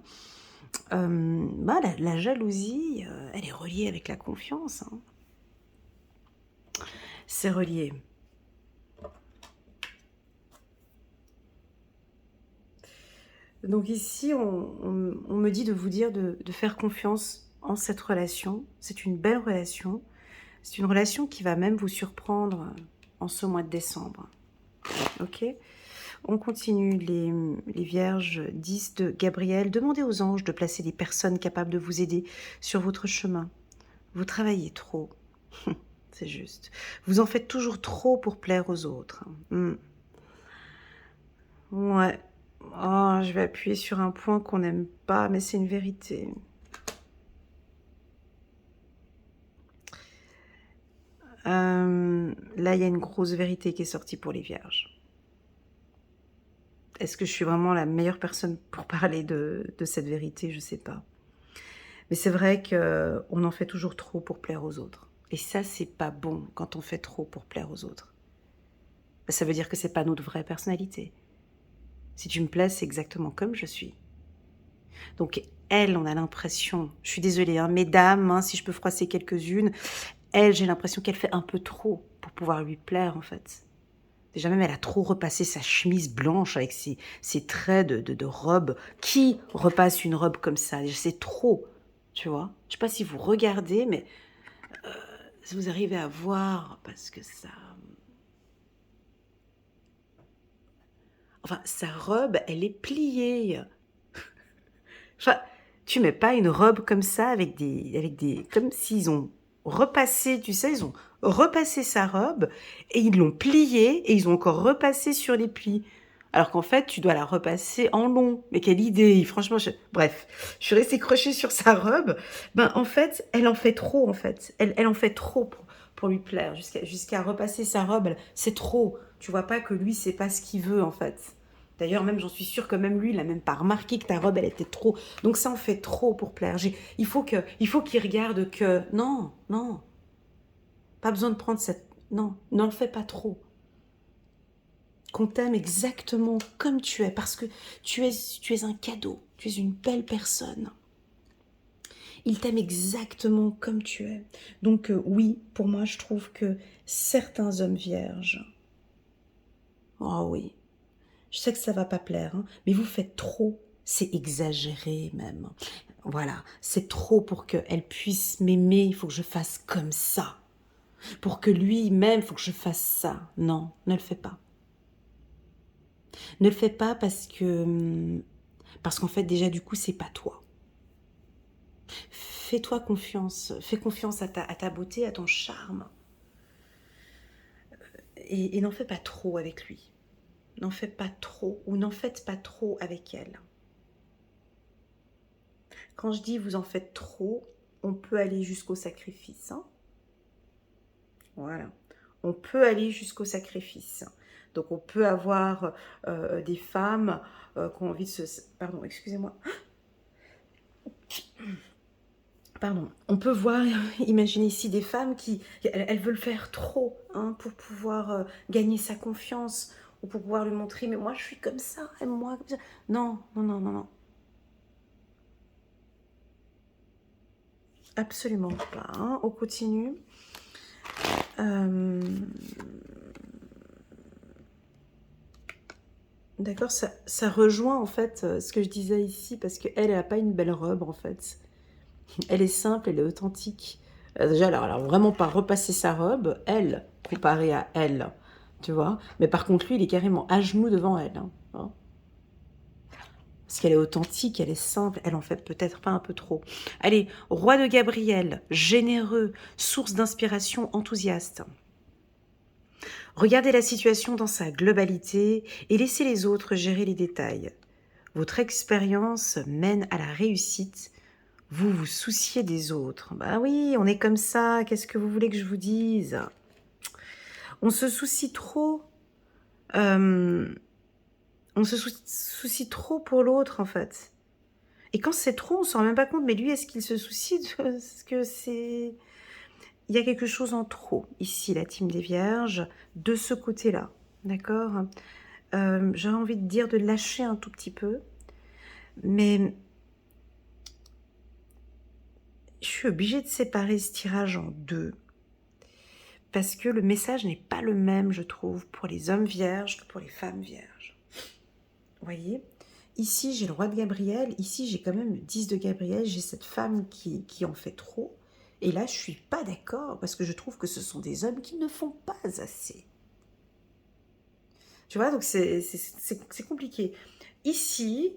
la jalousie, elle est reliée avec la confiance, hein. C'est relié. Donc ici, on me dit de vous dire de faire confiance en cette relation. C'est une belle relation. C'est une relation qui va même vous surprendre en ce mois de décembre. Ok? On continue. Les Vierges 10 de Gabriel. Demandez aux anges de placer des personnes capables de vous aider sur votre chemin. Vous travaillez trop. C'est juste. Vous en faites toujours trop pour plaire aux autres. Ouais. Oh, je vais appuyer sur un point qu'on n'aime pas, mais c'est une vérité. Là, il y a une grosse vérité qui est sortie pour les Vierges. Est-ce que je suis vraiment la meilleure personne pour parler de cette vérité? Je ne sais pas. Mais c'est vrai qu'on en fait toujours trop pour plaire aux autres. Et ça, c'est pas bon quand on fait trop pour plaire aux autres. Ça veut dire que c'est pas notre vraie personnalité. Si tu me plais, c'est exactement comme je suis. Donc, elle, on a l'impression, je suis désolée, hein, mesdames, hein, si je peux froisser quelques-unes, elle, j'ai l'impression qu'elle fait un peu trop pour pouvoir lui plaire, en fait. Déjà même, elle a trop repassé sa chemise blanche avec ses traits de robe. Qui repasse une robe comme ça? C'est trop, tu vois. Je sais pas si vous regardez, mais si vous arrivez à voir, parce que ça... Enfin, sa robe, elle est pliée. Enfin, tu mets pas une robe comme ça comme s'ils ont repassé, tu sais, ils ont repassé sa robe et ils l'ont pliée et ils ont encore repassé sur les plis. Alors qu'en fait, tu dois la repasser en long. Mais quelle idée! Franchement, bref, je suis restée crochée sur sa robe. Ben, en fait, elle en fait trop, en fait. Elle en fait trop pour lui plaire. Jusqu'à repasser sa robe, c'est trop. Tu vois pas que lui, c'est pas ce qu'il veut, en fait. D'ailleurs, même, j'en suis sûre que même lui, il n'a même pas remarqué que ta robe, elle était trop. Donc ça en fait trop pour plaire. Il faut qu'il regarde que... Non, non, pas besoin de prendre cette... Non, n'en fais pas trop. Qu'on t'aime exactement comme tu es, parce que tu es un cadeau, tu es une belle personne. Il t'aime exactement comme tu es. Donc oui, pour moi, je trouve que certains hommes vierges... Oh oui, je sais que ça va pas plaire, hein, mais vous faites trop. C'est exagéré même. Voilà, c'est trop pour qu'elle puisse m'aimer. Il faut que je fasse comme ça. Pour que lui m'aime, il faut que je fasse ça. Non, ne le fais pas. Ne le fais pas parce qu'en fait déjà du coup c'est pas toi. Fais-toi confiance. Fais confiance à ta beauté, à ton charme. Et n'en fais pas trop avec lui. N'en fais pas trop ou n'en faites pas trop avec elle. Quand je dis vous en faites trop, on peut aller jusqu'au sacrifice. Hein. Voilà. On peut aller jusqu'au sacrifice. Donc on peut avoir des femmes qui ont envie de se... Pardon, excusez-moi. Pardon. On peut voir, imaginer ici des femmes qui... Elles veulent faire trop hein, pour pouvoir gagner sa confiance ou pour pouvoir lui montrer, mais moi je suis comme ça, aime-moi comme ça. Non, non, non, non, non. Absolument pas. Hein. On continue. D'accord, ça rejoint en fait ce que je disais ici, parce qu'elle n'a pas une belle robe en fait. Elle est simple, elle est authentique. Déjà, elle a vraiment pas repassé sa robe, elle, comparée à elle, tu vois. Mais par contre, lui, il est carrément à genoux devant elle. Hein. Parce qu'elle est authentique, elle est simple, elle en fait peut-être pas un peu trop. Allez, roi de Gabriel, généreux, source d'inspiration, enthousiaste. Regardez la situation dans sa globalité et laissez les autres gérer les détails. Votre expérience mène à la réussite. Vous vous souciez des autres. Bah oui, on est comme ça. Qu'est-ce que vous voulez que je vous dise? On se soucie trop. On se soucie trop pour l'autre, en fait. Et quand c'est trop, on ne s'en rend même pas compte. Mais lui, est-ce qu'il se soucie de ce que c'est... Il y a quelque chose en trop, ici, la team des Vierges, de ce côté-là. D'accord J'aurais envie de dire de lâcher un tout petit peu. Mais je suis obligée de séparer ce tirage en deux. Parce que le message n'est pas le même, je trouve, pour les hommes vierges que pour les femmes vierges. Vous voyez? Ici, j'ai le roi de Gabriel. Ici, j'ai quand même le 10 de Gabriel. J'ai cette femme qui en fait trop. Et là, je ne suis pas d'accord parce que je trouve que ce sont des hommes qui ne font pas assez. Tu vois, donc c'est compliqué. Ici,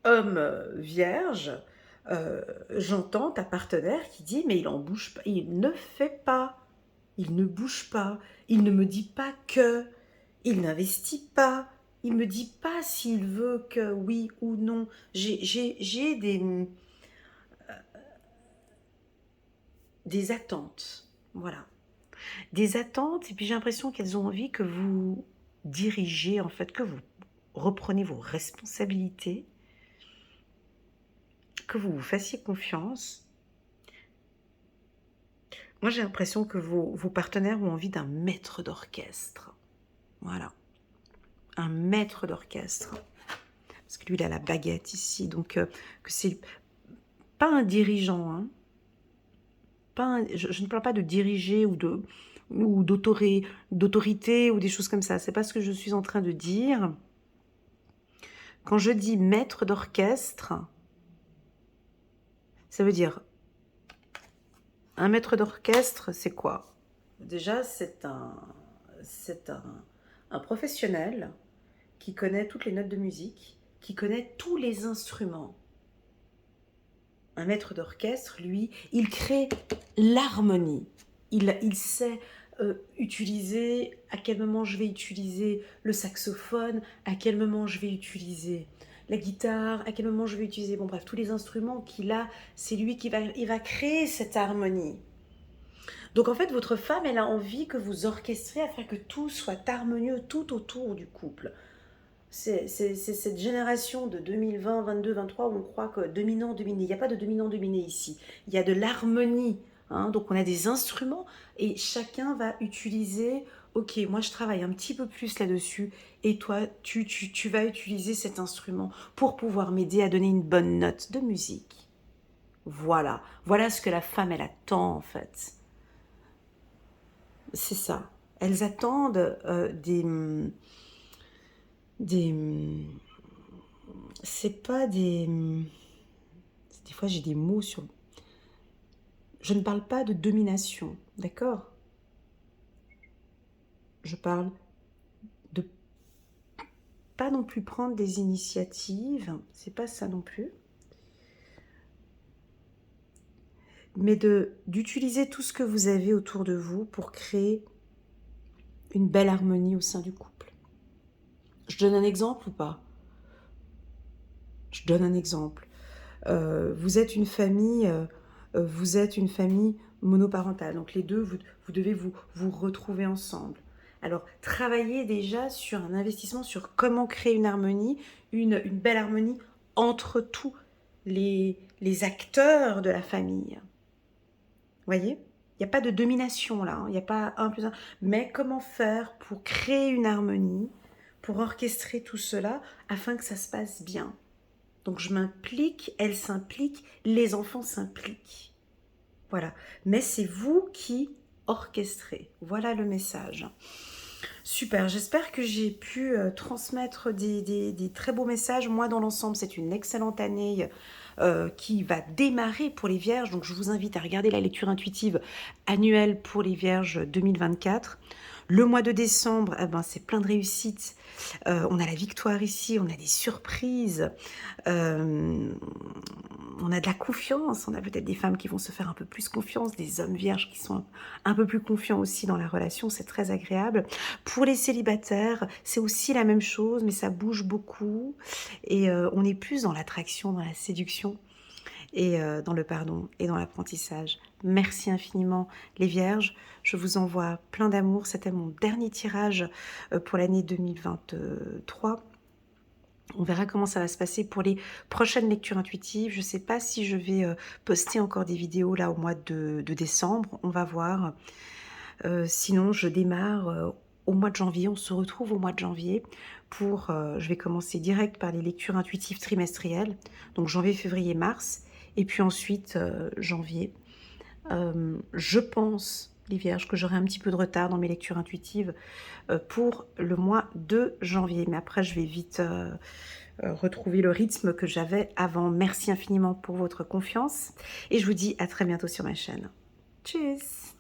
homme vierge, j'entends ta partenaire qui dit « mais il en bouge pas, il ne fait pas, il ne bouge pas, il ne me dit pas que, il n'investit pas, il me dit pas s'il veut que oui ou non. » J'ai des attentes, voilà. Des attentes, et puis j'ai l'impression qu'elles ont envie que vous dirigez, en fait, que vous reprenez vos responsabilités, que vous vous fassiez confiance. Moi, j'ai l'impression que vos partenaires ont envie d'un maître d'orchestre. Voilà. Un maître d'orchestre. Parce que lui, il a la baguette ici. Donc, que c'est pas un dirigeant. Hein. Je ne parle pas de diriger ou d'autorité ou des choses comme ça. C'est pas ce que je suis en train de dire. Quand je dis maître d'orchestre, ça veut dire... Un maître d'orchestre, c'est quoi? Déjà, c'est un professionnel qui connaît toutes les notes de musique, qui connaît tous les instruments. Un maître d'orchestre, lui, il crée l'harmonie. Il sait utiliser, à quel moment je vais utiliser le saxophone, à quel moment je vais utiliser la guitare, à quel moment je vais utiliser, bon bref, tous les instruments qu'il a, c'est lui qui va créer cette harmonie. Donc en fait, votre femme, elle a envie que vous orchestrez afin que tout soit harmonieux tout autour du couple. C'est cette génération de 2020, 22, 23 où on croit que dominant, dominé. Il n'y a pas de dominant, dominé ici. Il y a de l'harmonie. Hein, donc on a des instruments et chacun va utiliser... Ok, moi je travaille un petit peu plus là-dessus et toi, tu vas utiliser cet instrument pour pouvoir m'aider à donner une bonne note de musique. Voilà. Voilà ce que la femme, elle attend en fait. C'est ça. Elles attendent c'est pas des... Des fois, j'ai des mots sur... Je ne parle pas de domination, d'accord? Je parle de pas non plus prendre des initiatives, c'est pas ça non plus. Mais d'utiliser tout ce que vous avez autour de vous pour créer une belle harmonie au sein du couple. Je donne un exemple ou pas? Je donne un exemple. Vous êtes une famille, vous êtes une famille monoparentale. Donc les 2, vous devez vous retrouver ensemble. Alors, travaillez déjà sur un investissement sur comment créer une harmonie, une belle harmonie entre tous les acteurs de la famille. Voyez? Il y a pas de domination là, hein, il y a pas 1 + 1, mais comment faire pour créer une harmonie, pour orchestrer tout cela afin que ça se passe bien? Donc je m'implique, elle s'implique, les enfants s'impliquent. Voilà. Mais c'est vous qui orchestrez. Voilà le message. Super, j'espère que j'ai pu transmettre des très beaux messages. Moi, dans l'ensemble, c'est une excellente année qui va démarrer pour les Vierges. Donc, je vous invite à regarder la lecture intuitive annuelle pour les Vierges 2024. Le mois de décembre, eh ben, c'est plein de réussites. On a la victoire ici, on a des surprises. Euh, on a de la confiance, on a peut-être des femmes qui vont se faire un peu plus confiance, des hommes vierges qui sont un peu plus confiants aussi dans la relation, c'est très agréable. Pour les célibataires, c'est aussi la même chose, mais ça bouge beaucoup et on est plus dans l'attraction, dans la séduction et dans le pardon et dans l'apprentissage. Merci infiniment les vierges, je vous envoie plein d'amour, c'était mon dernier tirage pour l'année 2023. On verra comment ça va se passer pour les prochaines lectures intuitives. Je ne sais pas si je vais poster encore des vidéos là au mois de décembre. On va voir. Sinon, je démarre au mois de janvier. On se retrouve au mois de janvier pour... je vais commencer direct par les lectures intuitives trimestrielles. Donc janvier, février, mars. Et puis ensuite, janvier. Je pense, les vierges, que j'aurai un petit peu de retard dans mes lectures intuitives pour le mois de janvier. Mais après, je vais vite retrouver le rythme que j'avais avant. Merci infiniment pour votre confiance et je vous dis à très bientôt sur ma chaîne. Tchuss!